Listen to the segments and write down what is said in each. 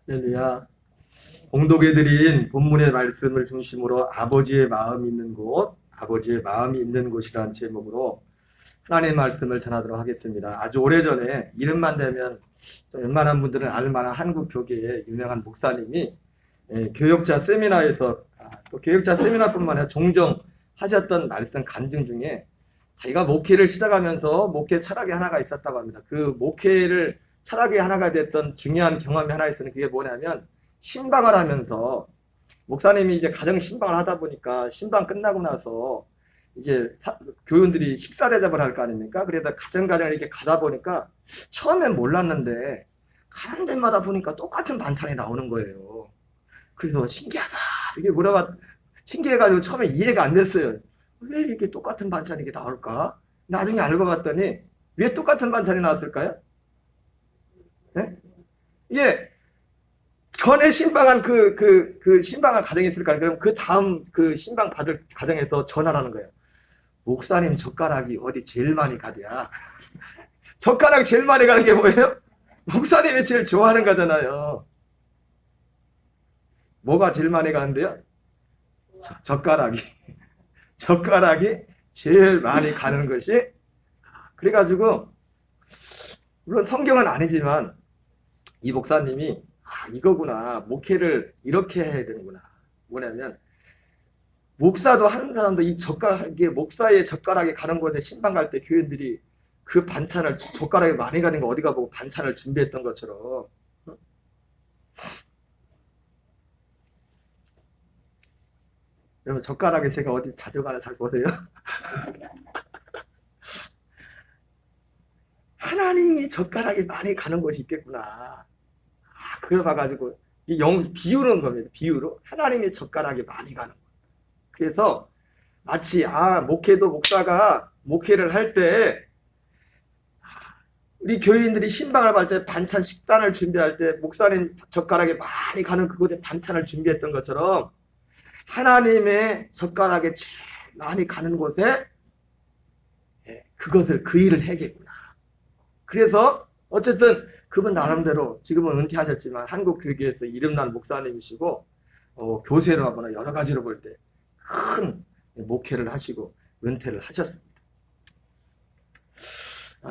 할렐루야. 봉독해 드린 본문의 말씀을 중심으로 아버지의 마음이 있는 곳, 아버지의 마음이 있는 곳이라는 제목으로 하나님의 말씀을 전하도록 하겠습니다. 아주 오래전에 이름만 대면 웬만한 분들은 알만한 한국 교계의 유명한 목사님이 교역자 세미나에서 또 교역자 세미나뿐만 아니라 종종 하셨던 말씀 간증 중에 자기가 목회를 시작하면서 목회 철학이 하나가 있었다고 합니다. 그 목회를 철학의 하나가 됐던 중요한 경험이 하나 있었는데 그게 뭐냐면 신방을 하면서 목사님이 이제 가정 신방을 하다 보니까 신방 끝나고 나서 이제 교인들이 식사 대접을 할 거 아닙니까? 그래서 가정가정 이렇게 가다 보니까 처음엔 몰랐는데 가는 데마다 보니까 똑같은 반찬이 나오는 거예요. 그래서 신기하다. 이게 신기해가지고 처음에 이해가 안 됐어요. 왜 이렇게 똑같은 반찬이 이게 나올까? 나중에 알고 봤더니 왜 똑같은 반찬이 나왔을까요? 네? 이게 전에 신방한 그 신방한 가정이 있을까요? 그럼 그 다음 그 신방 받을 가정에서 전화를 하는 거예요. 목사님 젓가락이 어디 제일 많이 가대야. 젓가락이 제일 많이 가는 게 뭐예요? 목사님이 제일 좋아하는 거잖아요. 뭐가 제일 많이 가는데요? 젓가락이. 젓가락이 제일 많이 가는 것이. 그래가지고 물론 성경은 아니지만 이 목사님이 이거구나. 목회를 이렇게 해야 되는구나. 뭐냐면 목사도 하는 사람도 이 젓가락에 목사의 젓가락에 가는 곳에 신방 갈 때 교인들이 그 반찬을 젓가락에 많이 가는 거 어디가 보고 반찬을 준비했던 것처럼 여러분 젓가락에 제가 어디 자주 가나 잘 보세요. 하나님이 젓가락에 많이 가는 곳이 있겠구나. 그걸 봐가지고 비유는 겁니다. 비유로 하나님의 젓가락에 많이 가는 것. 그래서 마치 목회도 목사가 목회를 할 때 우리 교인들이 신방을 할 때 반찬 식단을 준비할 때 목사님 젓가락에 많이 가는 그곳에 반찬을 준비했던 것처럼 하나님의 젓가락에 제일 많이 가는 곳에 그것을 그 일을 해야겠구나. 그래서 어쨌든 그분 나름대로 지금은 은퇴하셨지만 한국 교계에서 이름난 목사님이시고 교세로 하거나 여러 가지로 볼 때 큰 목회를 하시고 은퇴를 하셨습니다.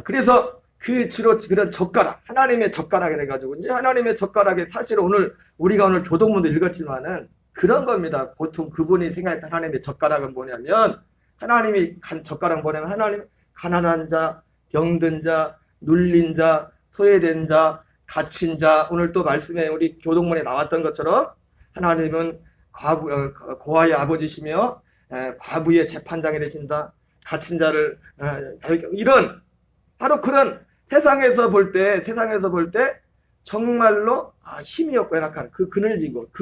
그래서 주로 그런 젓가락, 하나님의 젓가락이 돼가지고 이제 하나님의 젓가락에 사실 우리가 오늘 교동문도 읽었지만은 그런 겁니다. 보통 그분이 생각했던 하나님의 젓가락은 뭐냐면 하나님이 젓가락은 뭐냐면 하나님 가난한 자, 병든 자, 눌린 자, 소외된 자, 갇힌 자, 오늘 또 말씀에 우리 교동문에 나왔던 것처럼 하나님은 고아의 아버지시며 과부의 재판장이 되신다. 갇힌 자를 이런 바로 그런 세상에서 볼 때 정말로 힘이 없고 연약한 그 그늘진 곳,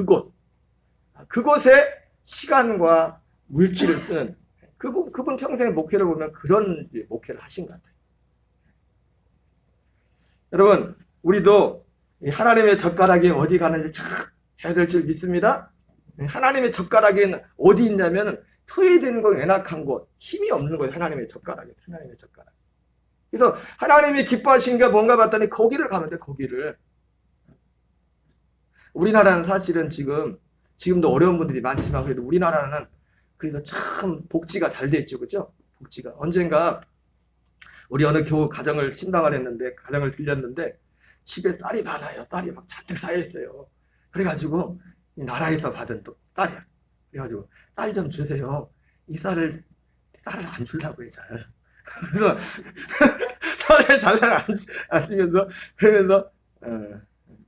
그곳에 시간과 물질을 쓰는 그분 평생 목회를 보면 그런 목회를 하신 것 같아요. 여러분, 우리도 하나님의 젓가락이 어디 가는지 참 해야 될 줄 믿습니다. 하나님의 젓가락이 어디 있냐면 소외된 곳, 연약한 곳, 힘이 없는 곳 하나님의 젓가락이 하나님의 젓가락. 그래서 하나님이 기뻐하신 게 뭔가 봤더니 거기를 가면 돼, 거기를. 우리나라는 사실은 지금도 어려운 분들이 많지만 그래도 우리나라는 그래서 참 복지가 잘 돼 있죠, 그죠? 복지가 언젠가 우리 어느 가정을 신방을 했는데 가정을 들렸는데 집에 쌀이 많아요. 쌀이 막 잔뜩 쌓여 있어요. 그래가지고 이 나라에서 받은 또 쌀이야. 그래가지고 쌀 좀 주세요. 이 쌀을 안 주려고 해 잘. 그래서 쌀을 달라고 안 주면서 그러면서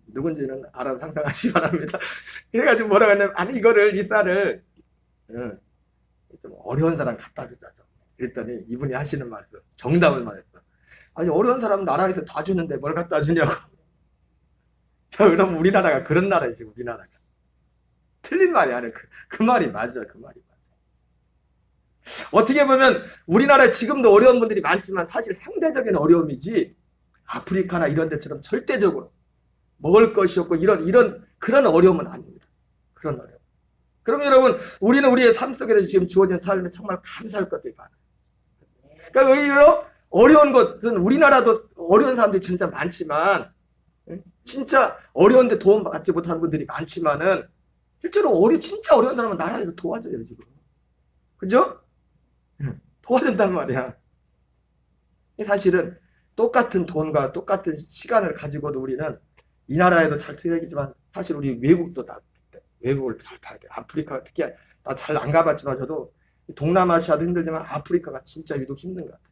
누군지는 알아서 상상하시기 바랍니다. 그래가지고 뭐라고 했냐면 아니 이 쌀을 좀 어려운 사람 갖다 주자죠. 그랬더니 이분이 하시는 말씀 정답을 말했어. 아니 어려운 사람 나라에서 다 주는데 뭘 갖다 주냐고. 그럼 우리나라가 그런 나라이지. 우리나라가 틀린 말이 아니야. 그 말이 맞아. 그 말이 맞아. 어떻게 보면 우리나라에 지금도 어려운 분들이 많지만 사실 상대적인 어려움이지 아프리카나 이런 데처럼 절대적으로 먹을 것이 없고 이런 그런 어려움은 아닙니다. 그런 어려움. 그럼 여러분 우리는 우리의 삶 속에서 지금 주어진 삶에 정말 감사할 것들이 많아요. 그러니까 오히려 어려운 것은 우리나라도 어려운 사람들이 진짜 많지만 진짜 어려운데 도움 받지 못하는 분들이 많지만은 실제로 진짜 어려운 사람은 나라에서 도와줘요, 지금. 그죠? 도와준단 말이야. 사실은 똑같은 돈과 똑같은 시간을 가지고도 우리는 이 나라에도 잘 투자하지만 사실 우리 외국을 잘 봐야 돼. 아프리카 특히 나 잘 안 가봤지만 저도 동남아시아도 힘들지만 아프리카가 진짜 유독 힘든 것 같아요.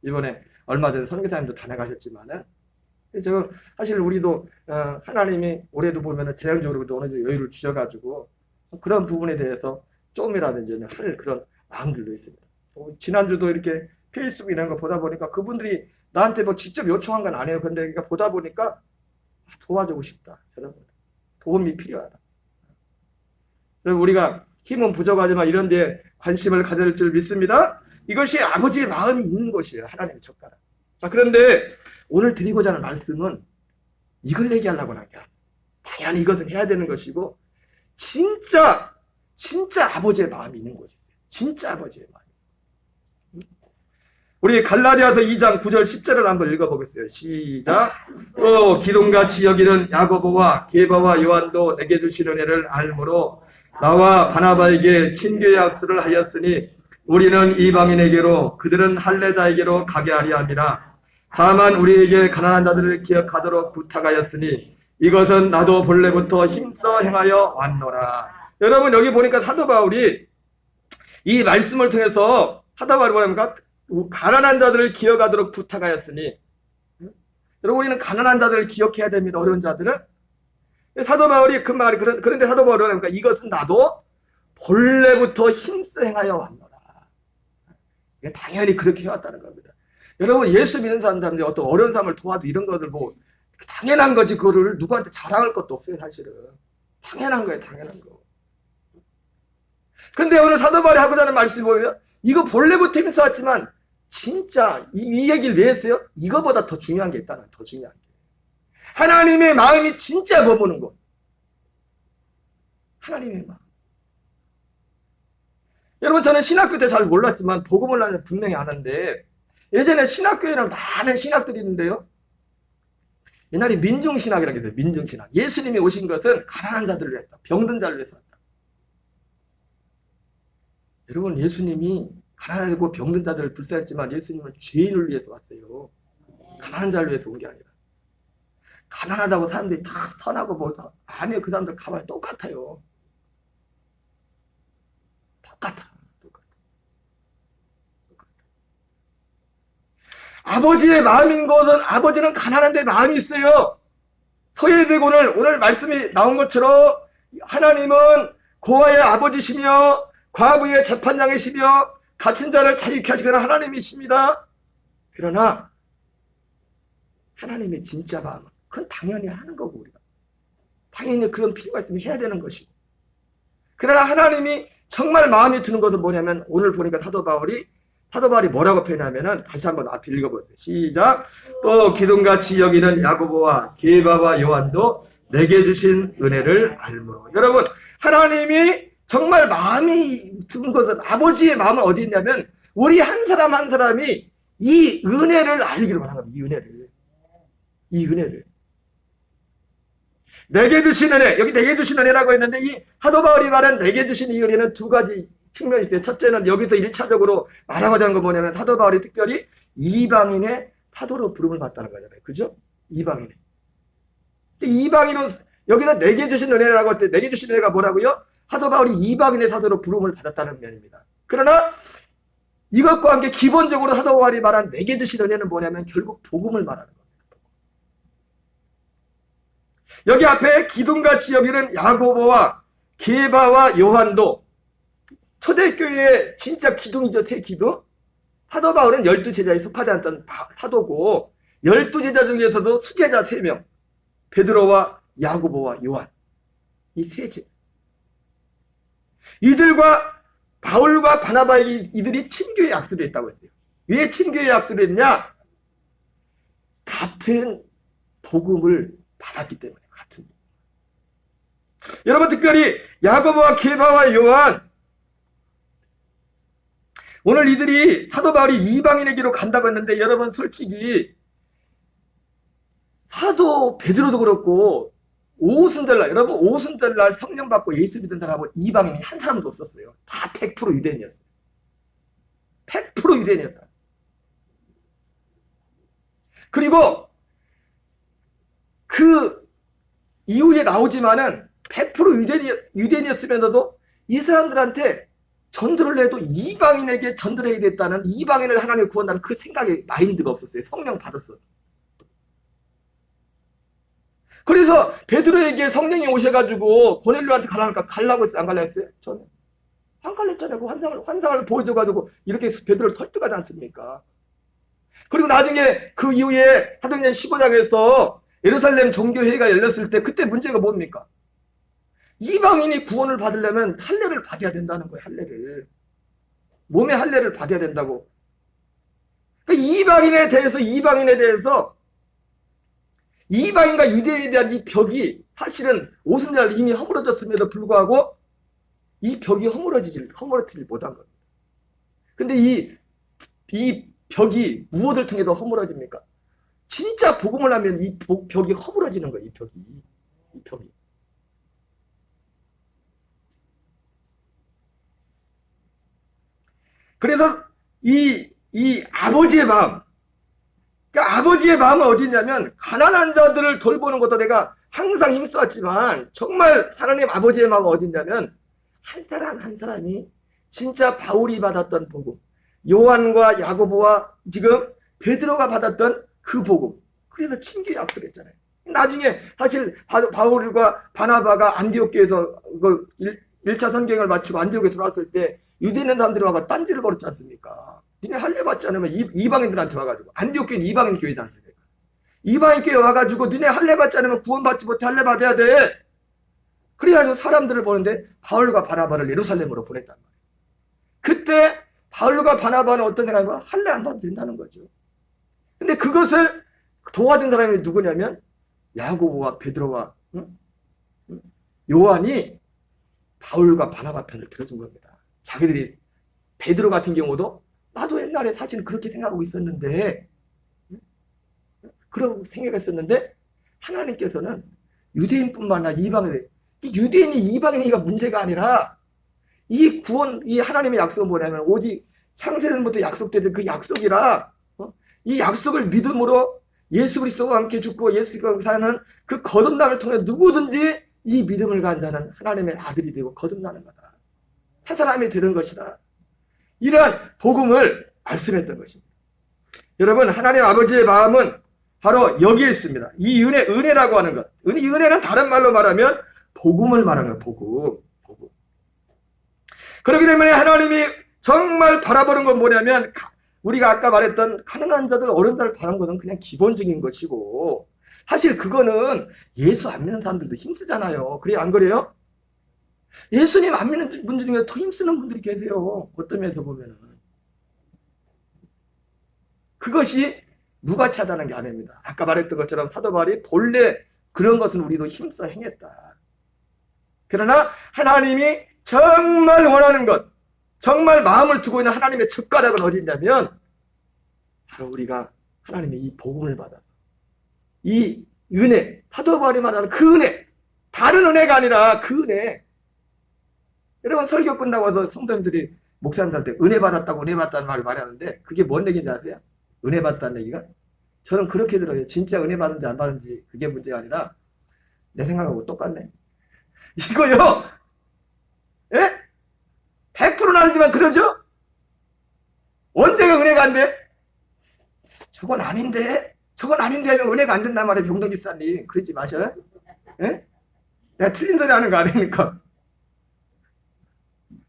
이번에 얼마 전 선교사님도 다녀가셨지만은 저 사실 우리도 하나님이 올해도 보면은 재정적으로 어느 정도 여유를 주셔가지고 그런 부분에 대해서 조금이라든지 할 그런 마음들도 있습니다. 지난주도 이렇게 페이스북 이런 거 보다 보니까 그분들이 나한테 뭐 직접 요청한 건 아니에요. 근데 그러니까 보다 보니까 도와주고 싶다. 저는 도움이 필요하다. 그럼 우리가 힘은 부족하지만 이런 데 관심을 가질 줄 믿습니다. 이것이 아버지의 마음이 있는 것이에요. 하나님의 젓가락. 자, 그런데 오늘 드리고자 하는 말씀은 이걸 얘기하려고 하는 게 아니에요. 당연히 이것은 해야 되는 것이고 진짜 아버지의 마음이 있는 것이에요. 진짜 아버지의 마음. 우리 갈라디아서 2장 9절 10절을 한번 읽어보겠어요. 시작. 또 기둥같이 여기는 야고보와 게바와 요한도 내게 주신 은혜를 알므로 나와 바나바에게 친교의 약수를 하였으니 우리는 이방인에게로 그들은 할례자에게로 가게 하리 함이라. 다만 우리에게 가난한 자들을 기억하도록 부탁하였으니 이것은 나도 본래부터 힘써 행하여 왔노라. 여러분 여기 보니까 사도 바울이 이 말씀을 통해서 사도 바울이 뭐랍니까? 가난한 자들을 기억하도록 부탁하였으니 여러분 우리는 가난한 자들을 기억해야 됩니다. 어려운 자들은. 사도 바울이 그 말이 그런데 사도 바울이 뭐랍니까? 이것은 나도 본래부터 힘써 행하여 왔노라. 당연히 그렇게 해왔다는 겁니다. 여러분 예수 믿는 사람들이 어떤 어려운 사람을 도와도 이런 것들 뭐 당연한 거지. 그거를 누구한테 자랑할 것도 없어요. 사실은 당연한 거예요. 당연한 거. 근데 오늘 사도 바울이 하고자 하는 말씀이 뭐예요? 이거 본래부터 힘써 왔지만 진짜 이 얘기를 왜 했어요? 이거보다 더 중요한 게 있다는, 더 중요한 게. 하나님의 마음이 진짜 머무는 것. 하나님의 마음. 여러분 저는 신학교 때 잘 몰랐지만 복음을 나는 분명히 아는데 예전에 신학교에는 많은 신학들이 있는데요. 옛날에 민중신학이라고 했어요. 민중신학. 예수님이 오신 것은 가난한 자들을 위해서, 병든 자를 위해서 왔다. 여러분 예수님이 가난하고 병든 자들을 불쌍했지만 예수님은 죄인을 위해서 왔어요. 가난한 자를 위해서 온 게 아니라. 가난하다고 사람들이 다 선하고 뭐 아니요. 그 사람들 가만히 똑같아요. 똑같아. 아버지의 마음인 것은 아버지는 가난한데 마음이 있어요. 서예대군을 오늘 말씀이 나온 것처럼 하나님은 고아의 아버지시며 과부의 재판장이시며 갇힌 자를 자유케 하시거나 하나님이십니다. 그러나 하나님의 진짜 마음은 그건 당연히 하는 거고 우리가 당연히 그런 필요가 있으면 해야 되는 것이고 그러나 하나님이 정말 마음에 드는 것은 뭐냐면 오늘 보니까 사도 바울이 뭐라고 표현하면은 다시 한번 앞에 읽어보세요. 시작. 또 기둥같이 여기는 야고보와 게바와 요한도 내게 주신 은혜를 알므로. 여러분 하나님이 정말 마음이 드는 것은 아버지의 마음은 어디 있냐면 우리 한 사람 한 사람이 이 은혜를 알기를 원하는 겁니다. 이 은혜를 내게 주신 은혜. 여기 내게 주신 은혜라고 했는데 이 사도 바울이 말한 내게 주신 이 은혜는 두 가지 측면이 있어요. 첫째는 여기서 1차적으로 말하고자 하는 거 뭐냐면 사도 바울이 특별히 이방인의 사도로 부름을 받다는 거잖아요. 그죠? 이방인의. 이방인은 여기서 내게 주신 은혜라고 할 때 내게 주신 은혜가 뭐라고요? 사도 바울이 이방인의 사도로 부름을 받았다는 면입니다. 그러나 이것과 함께 기본적으로 사도 바울이 말한 내게 주신 은혜는 뭐냐면 결국 복음을 말하는 겁니다. 여기 앞에 기둥같이 여기는 야고보와 게바와 요한도 초대교회의 진짜 기둥이죠. 새 기둥. 사도 바울은 12제자에 속하지 않던 사도고 12제자 중에서도 수제자 3명 베드로와 야고보와 요한 이 세 제자 이들과 바울과 바나바에게 이들이 친교의 약속을 했다고 했어요. 왜 친교의 약속을 했냐? 같은 복음을 받았기 때문에 같은 복음. 여러분 특별히 야고보와 게바와 요한 오늘 이들이 사도 바울이 이방인에게로 간다고 했는데 여러분 솔직히 사도 베드로도 그렇고 오순절날, 여러분 오순절날 성령 받고 예수 믿은 사람은 이방인이 한 사람도 없었어요. 다 100% 유대인이었어요. 100% 유대인이었다. 그리고 그 이후에 나오지만은 100% 유대인이었으면서도 이 사람들한테 전도를 해도 이방인에게 전도를 해야 됐다는, 이방인을 하나님이 구한다는 그 생각에 마인드가 없었어요. 성령 받았어. 그래서 베드로에게 성령이 오셔가지고 고넬료한테 가라니까 가려고 했어요? 안 가려고 했어요? 저는 안 갈랬잖아요. 그 환상을 보여줘가지고 이렇게 베드로를 설득하지 않습니까? 그리고 나중에 그 이후에 사도행전 15장에서 예루살렘 종교회의가 열렸을 때 그때 문제가 뭡니까? 이방인이 구원을 받으려면 할례를 받아야 된다는 거예요. 할례를. 몸의 할례를 받아야 된다고. 그러니까 이방인에 대해서 이방인과 유대인에 대한 이 벽이 사실은 오순절 이미 허물어졌음에도 불구하고 이 벽이 허물어지질 못한 겁니다. 근데 이 벽이 무엇을 통해서 허물어집니까? 진짜 복음을 하면 이 벽이 허물어지는 거예요. 이 벽이. 그래서 이 아버지의 마음, 그러니까 아버지의 마음은 어디 있냐면, 가난한 자들을 돌보는 것도 내가 항상 힘써왔지만 정말 하나님 아버지의 마음은 어디 있냐면, 한 사람 한 사람이 진짜 바울이 받았던 복음, 요한과 야고보와 지금 베드로가 받았던 그 복음, 그래서 친교 약속했잖아요. 나중에 사실 바울과 바나바가 안디옥교에서 그 1차 선교행을 마치고 안디옥에 들어왔을 때 유대인 사람들이 와가 딴지를 벌였지 않습니까? 니네 할례 받지 않으면 이방인들한테 와가지고, 안디옥교는 이방인 교회지 않습니까? 이방인 교회 와가지고 니네 할례 받지 않으면 구원 받지 못해, 할례 받아야 돼. 그래가지고 사람들을 보는데 바울과 바나바를 예루살렘으로 보냈단 말이에요. 그때 바울과 바나바는 어떤 생각인가? 할례 안 받아도 된다는 거죠. 근데 그것을 도와준 사람이 누구냐면 야고보와 베드로와 요한이 바울과 바나바 편을 들어준 겁니다. 자기들이, 베드로 같은 경우도 나도 옛날에 사실 그렇게 생각하고 있었는데, 그런 생각했었는데 하나님께서는 유대인뿐만 아니라 이방인, 유대인이 이방인이가 문제가 아니라 이 구원, 이 하나님의 약속은 뭐냐면 오직 창세전부터 약속되는 그 약속이라, 이 약속을 믿음으로 예수 그리스도와 함께 죽고 예수 그리스도와 사는 그 거듭남을 통해 누구든지 이 믿음을 가진 자는 하나님의 아들이 되고 거듭나는 거다. 한 사람이 되는 것이다. 이러한 복음을 말씀했던 것입니다. 여러분, 하나님 아버지의 마음은 바로 여기에 있습니다. 이 은혜라고 하는 것. 이 은혜는 다른 말로 말하면 복음을 말하는 거예요. 복음. 그렇기 때문에 하나님이 정말 바라보는 건 뭐냐면, 우리가 아까 말했던 가난한 자들, 어른들 바라는 것은 그냥 기본적인 것이고, 사실 그거는 예수 안 믿는 사람들도 힘쓰잖아요. 그래, 안 그래요? 예수님 안 믿는 분들 중에 더 힘쓰는 분들이 계세요. 어떤 면에서 보면은. 그것이 무가치하다는 게 아닙니다. 아까 말했던 것처럼 사도 바울이 본래 그런 것은 우리도 힘써 행했다. 그러나 하나님이 정말 원하는 것, 정말 마음을 두고 있는 하나님의 젓가락은 어디 있냐면, 바로 우리가 하나님의 이 복음을 받아, 이 은혜, 사도 바울이 말하는 그 은혜, 다른 은혜가 아니라 그 은혜. 여러분, 설교 끝나고 와서 성도님들이 목사님들한테 은혜 받았다고, 은혜 받았다는 말을 많이 하는데, 그게 뭔 얘기인지 아세요? 은혜 받았다는 얘기가? 저는 그렇게 들어요. 진짜 은혜 받은지 안 받은지 그게 문제가 아니라 내 생각하고 똑같네. 이거요. 예? 100%는 아니지만 그러죠? 언제가 은혜가 안 돼? 저건 아닌데 하면 은혜가 안 된단 말이에요. 병동 집사님. 그러지 마셔. 예? 내가 틀린 소리 하는 거 아닙니까?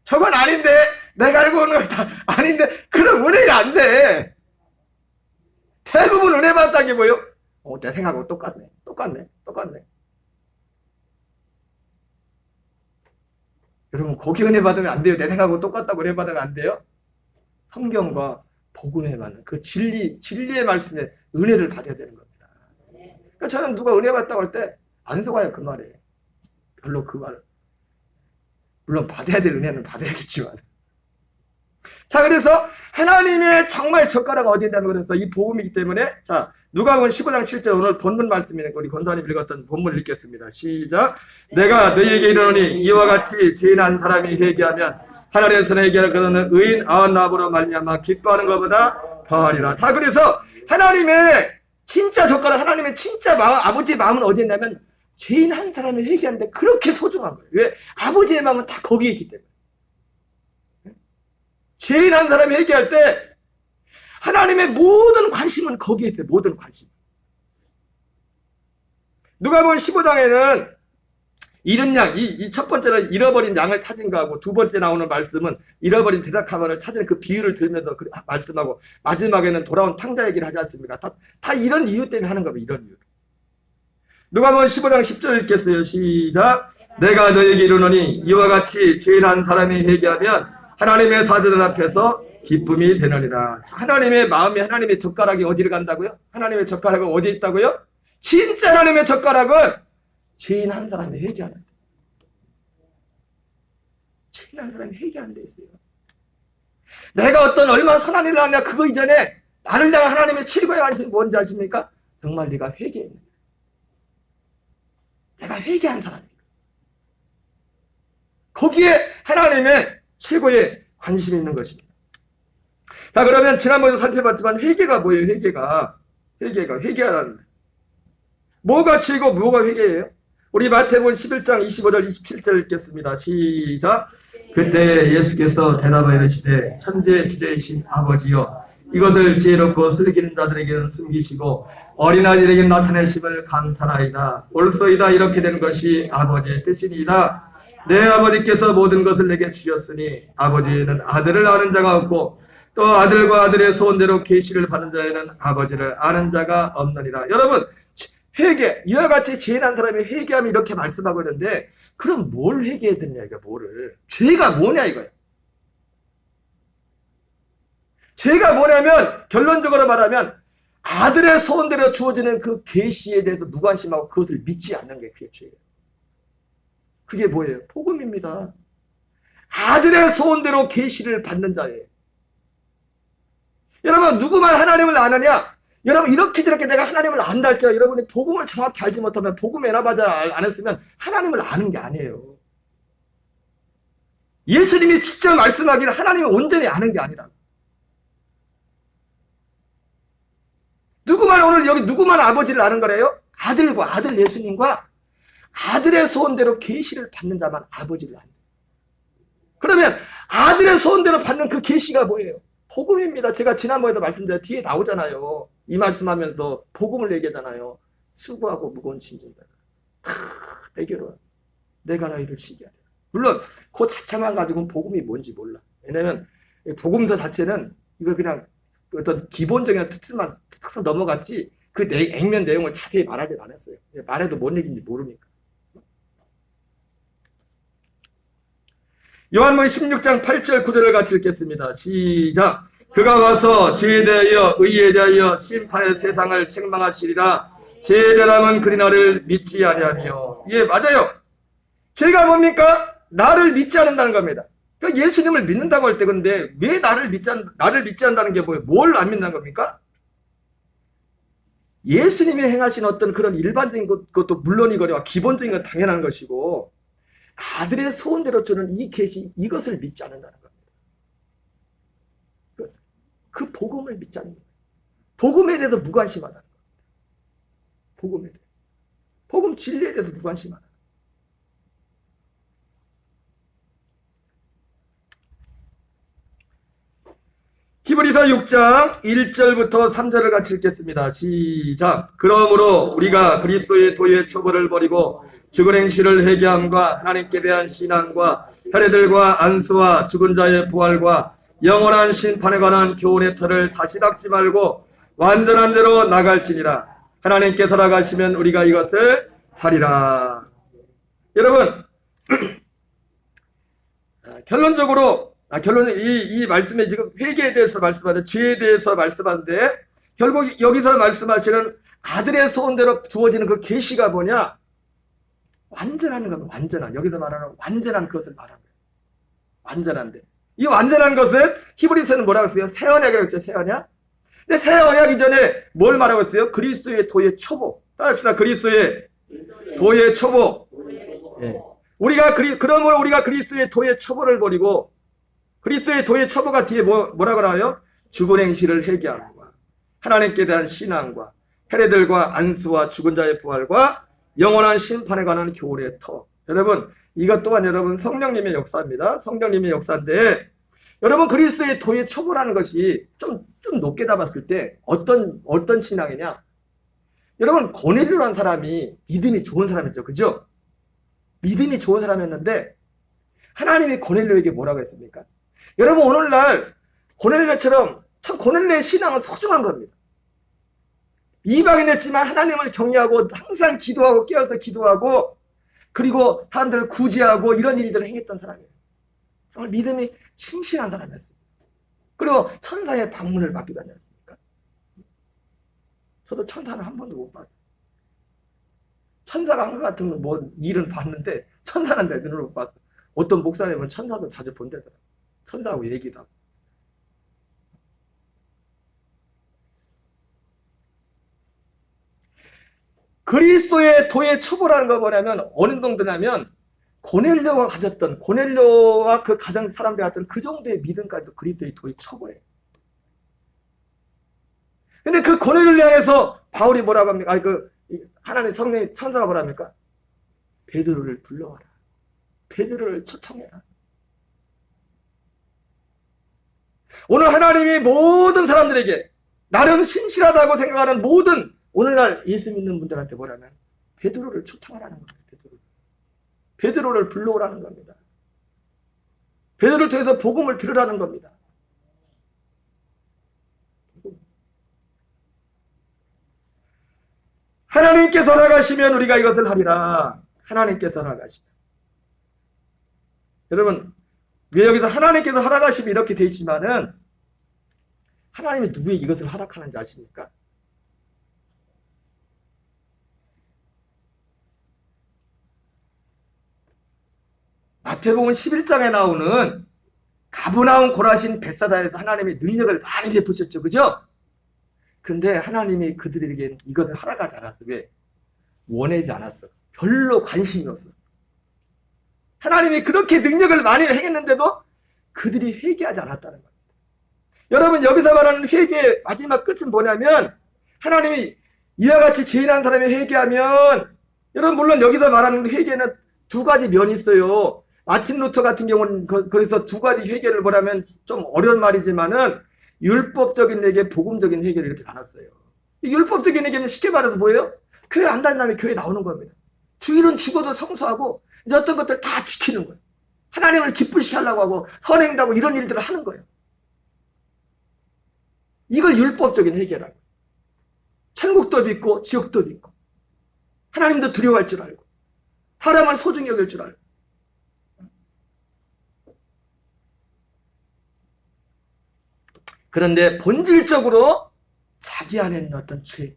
저건 아닌데, 내가 알고 있는 거 다 아닌데, 그럼 은혜가 안 돼. 대부분 은혜 받았다는 게 뭐예요? 내 생각하고 똑같네. 여러분, 거기 은혜 받으면 안 돼요. 내 생각하고 똑같다고 은혜 받으면 안 돼요. 성경과 복음에 맞는 그 진리의 말씀에 은혜를 받아야 되는 겁니다. 그러니까 저는 누가 은혜 받다고 할 때 안 속아요. 그 말에. 별로 그 말을. 물론 받아야 될 은혜는 받아야겠지만. 자, 그래서 하나님의 정말 젓가락 어디 있다는 거에서 이 복음이기 때문에, 자, 누가복음 15장 7절 오늘 본문 말씀이니까 우리 권사님 읽었던 본문을 읽겠습니다. 시작. 내가 너희에게 이르노니 이와 같이 죄인 한 사람이 회개하면 하늘에서 회개하는 그는 의인 99으로 말미암아 기뻐하는 것보다 더하리라. 다 그래서 하나님의 진짜 젓가락, 하나님의 진짜 마음, 아버지의 마음은 어디 있냐면 죄인 한 사람이 회개하는데 그렇게 소중한 거예요. 왜? 아버지의 마음은 다 거기에 있기 때문에. 죄인 한 사람이 회개할 때 하나님의 모든 관심은 거기에 있어요. 모든 관심. 누가복음 15장에는 잃은 양, 이 첫 번째는 잃어버린 양을 찾은 거하고 두 번째 나오는 말씀은 잃어버린 대적하만을 찾은 그 비유를 들면서 말씀하고 마지막에는 돌아온 탕자 얘기를 하지 않습니까? 다 이런 이유 때문에 하는 겁니다. 이런 이유. 누가복음 15장 10절 읽겠어요. 시작. 내가 너에게 이르노니 이와 같이 죄인 한 사람이 회개하면 하나님의 사자들 앞에서 기쁨이 되느니라. 하나님의 마음이 하나님의 젓가락이 어디를 간다고요? 하나님의 젓가락은 어디에 있다고요? 진짜 하나님의 젓가락은 죄인 한 사람이 회개하는 데. 죄인 한 사람이 회개하는 데 있어요. 내가 얼마나 선한 일을 하냐 그거 이전에 나를 향한 하나님의 최고의 관심이 뭔지 아십니까? 정말 네가 회개했냐. 내가 회개한 사람이니까. 거기에 하나님의 최고의 관심이 있는 것입니다. 자, 그러면 지난번에 살펴봤지만 회개가 뭐예요? 회개가 회개하라는 거예요. 뭐가 죄고 뭐가 회개예요? 우리 마태복음 11장 25절 27절 읽겠습니다. 시작. 그때 예수께서 대답하여 이르시되 천지의 주제이신 아버지여 이것을 지혜롭고 슬기는 자들에게는 숨기시고 어린아이들에게 나타내심을 감사하이다. 옳소이다. 이렇게 된 것이 아버지의 뜻이니이다. 내 아버지께서 모든 것을 내게 주셨으니 아버지는 아들을 아는 자가 없고 또 아들과 아들의 소원대로 계시를 받는 자에는 아버지를 아는 자가 없느니라. 여러분, 회개, 이와 같이 죄인 한 사람이 회개하면 이렇게 말씀하고 있는데 그럼 뭘 회개해야 되냐 이거 뭐를. 죄가 뭐냐 이거야. 죄가 뭐냐면 결론적으로 말하면 아들의 소원대로 주어지는 그 계시에 대해서 무관심하고 그것을 믿지 않는 게 그게 죄예요. 그게 뭐예요? 복음입니다. 아들의 소원대로 계시를 받는 자예요. 여러분 누구만 하나님을 아느냐? 여러분 이렇게 내가 하나님을 안다 할지라도 여러분이 복음을 정확히 알지 못하면 복음에 에나바자 안 했으면 하나님을 아는 게 아니에요. 예수님이 직접 말씀하기를 하나님을 온전히 아는 게 아니라. 누구만 아버지를 아는 거래요? 아들과 아들 예수님과 아들의 소원대로 계시를 받는 자만 아버지를 안다. 그러면 아들의 소원대로 받는 그 계시가 뭐예요? 복음입니다. 제가 지난번에도 말씀드렸 뒤에 나오잖아요. 이 말씀하면서 복음을 얘기하잖아요. 수고하고 무거운 짐진 자가 다 내게로 내가 너희를 쉬게 하리라. 물론 그 자체만 가지고는 복음이 뭔지 몰라. 왜냐면 복음서 자체는 이걸 그냥 어떤 기본적인 특성만 넘어갔지 그 액면 내용을 자세히 말하지 않았어요. 말해도 뭔 얘기인지 모르니까. 요한복음 16장 8절 9절을 같이 읽겠습니다. 시작. 그가 와서 죄에 대하여 의에 대하여 심판의 세상을 책망하시리라. 죄의 대람은 그리나를 믿지 아니하며. 예, 맞아요. 죄가 뭡니까? 나를 믿지 않는다는 겁니다. 그러니까 예수님을 믿는다고 할 때 근데 왜 나를 믿지 않는다는 게 뭐예요? 뭘 안 믿는 겁니까? 예수님이 행하신 어떤 그런 일반적인 것도 물론이거니와 기본적인 건 당연한 것이고 아들의 소원대로 주는 이 계시 이것을 믿지 않는다는 겁니다. 그 복음을 믿지 않는 거예요. 복음에 대해서 무관심하다는 거예요. 복음에 대해서. 복음 진리에 대해서 무관심하다. 히브리서 6장 1절부터 3절을 같이 읽겠습니다. 시작. 그러므로 우리가 그리스도의 도의 처벌을 버리고 죽은 행실을 회개함과 하나님께 대한 신앙과 혈애들과 안수와 죽은 자의 부활과 영원한 심판에 관한 교훈의 터를 다시 닦지 말고 완전한 대로 나갈지니라. 하나님께서 나가시면 우리가 이것을 하리라. 여러분 결론적으로 이 말씀에 지금 회개에 대해서 말씀하는데 죄에 대해서 말씀하는데 결국 여기서 말씀하시는 아들의 소원대로 주어지는 그 계시가 뭐냐? 완전한 겁니다. 완전한. 여기서 말하는 완전한 것을 말하는 거예요. 완전한데. 이 완전한 것을 히브리서는 뭐라고 써요? 새 언약이라고 했죠. 새 언약. 근데 새 언약 이전에 뭘 말하고 있어요? 그리스도의 도의 초보. 따라합시다. 그리스도의 도의 초보. 예. 그러므로 우리가 그리스도의 도의 초보를 버리고, 그리스도의 도의 초보가 뒤에 뭐라고 나와요? 죽은 행실을 회개함과 하나님께 대한 신앙과 해례들과 안수와 죽은 자의 부활과 영원한 심판에 관한 교훈의 터. 여러분, 이것 또한 여러분 성령님의 역사입니다. 성령님의 역사인데, 여러분 그리스도의 도의 초보라는 것이 좀 높게 잡았을 때 어떤 신앙이냐? 여러분 고넬료라는 사람이 믿음이 좋은 사람이죠. 그죠? 믿음이 좋은 사람이었는데 하나님이 고넬료에게 뭐라고 했습니까? 여러분 오늘날 고넬료처럼 참 고넬료의 신앙은 소중한 겁니다. 이방인이었지만 하나님을 경외하고 항상 기도하고 깨어서 기도하고 그리고 사람들을 구제하고 이런 일들을 행했던 사람이에요. 정말 믿음이 신실한 사람이었어요. 그리고 천사의 방문을 받기도 하지 않습니까? 저도 천사를 한 번도 못 봤어요. 천사가 한 것 같은 뭐 일은 봤는데 천사는 내 눈으로 못 봤어요. 어떤 목사님은 천사도 자주 본대더라고요. 천사하고 얘기도 하고. 그리스도의 도의 초보라는 거 뭐냐면 어느 정도냐면 고넬료와 그 가정 사람들 같은 그 정도의 믿음까지도 그리스도의 도의 초보예요. 근데 그 고넬료를 향해서 바울이 뭐라고 합니까? 아니 하나님 성령 천사가 뭐라 합니까? 베드로를 불러와라. 베드로를 초청해라. 오늘 하나님이 모든 사람들에게 나름 신실하다고 생각하는 모든 오늘날 예수 믿는 분들한테 뭐라면 베드로를 초청하라는 겁니다. 베드로를 불러오라는 겁니다. 베드로를 통해서 복음을 들으라는 겁니다. 하나님께서 나가시면 우리가 이것을 하리라. 하나님께서 나가시면. 여러분 왜 여기서 하나님께서 허락하시면 이렇게 되어 있지만은 하나님이 누구에게 이것을 허락하는지 아십니까? 마태복음 11장에 나오는 가브나움 고라신 벳사다에서 하나님의 능력을 많이 베푸셨죠. 그죠? 근데 하나님이 그들에게 이것을 허락하지 않았어. 왜? 원하지 않았어. 별로 관심이 없었어. 하나님이 그렇게 능력을 많이 행했는데도 그들이 회개하지 않았다는 겁니다. 여러분 여기서 말하는 회개의 마지막 끝은 뭐냐면 하나님이 이와 같이 죄인한 사람이 회개하면 여러분 물론 여기서 말하는 회개는 두 가지 면이 있어요. 마틴 루터 같은 경우는 그래서 두 가지 회개를 뭐라면 좀 어려운 말이지만은 율법적인 회개, 복음적인 회개를 이렇게 나눴어요. 율법적인 회개는 쉽게 말해서 뭐예요? 교회 안 다닌 다음에 교회 나오는 겁니다. 주일은 죽어도 성수하고 이제 어떤 것들 다 지키는 거예요. 하나님을 기쁘시게 하려고 하고 선행하고 이런 일들을 하는 거예요. 이걸 율법적인 회개라고. 천국도 믿고 지옥도 믿고 하나님도 두려워할 줄 알고 사람을 소중히 여길 줄 알고. 그런데 본질적으로 자기 안에 있는 어떤 죄,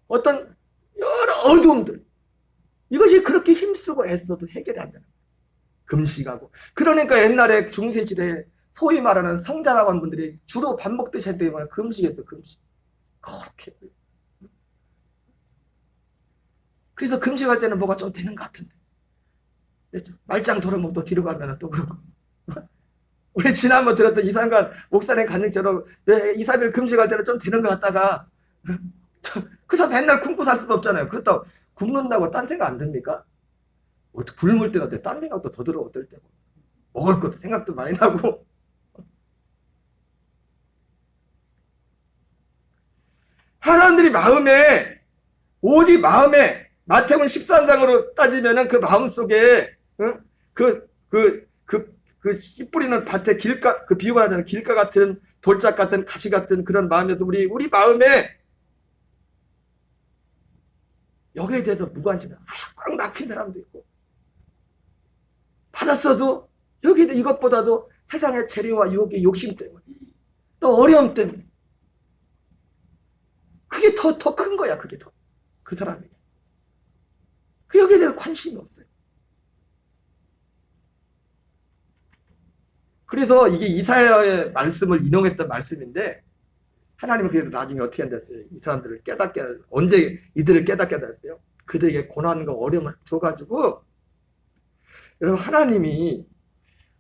어떤 여러 어두움들, 이것이 그렇게 힘쓰고 애써도 해결이 안 되는 거예요. 금식하고. 그러니까 옛날에 중세시대에 소위 말하는 성자라고 하는 분들이 주로 밥 먹듯이 했더니 금식했어, 금식. 그렇게. 그래서 금식할 때는 뭐가 좀 되는 것 같은데. 말짱 돌아먹고 뒤로 가면 또 그렇고. 우리 지난번 들었던 이상관 목사님 간증처럼 왜 2, 3일 금식할 때는 좀 되는 것 같다가 그래서 맨날 굶고 살 수도 없잖아요. 그렇다고 굶는다고 딴 생각 안 듭니까? 굶을 때가 돼. 딴 생각도 더 들어 어떨 때고. 먹을 것도 생각도 많이 나고. 사람들이 마음에 오직 마음에 마태복음 13장으로 따지면은 그 마음 속에 씨 뿌리는 밭에 길가, 그 비유가 하잖아요. 길가 같은 돌짝 같은 가시 같은 그런 마음에서 우리 마음에 여기에 대해서 무관심해. 꽉 막힌 사람도 있고 받았어도 여기에 이것보다도 세상의 재료와 유혹의 욕심 때문에 또 어려움 때문에 그게 더 큰 거야. 그게 더 그 사람에게 여기에 대해서 관심이 없어요. 그래서 이게 이사야의 말씀을 인용했던 말씀인데 하나님은 그래서 나중에 어떻게 한댔어요? 이 사람들을 깨닫게, 언제 이들을 깨닫게 했어요? 그들에게 고난과 어려움을 줘가지고, 여러분, 하나님이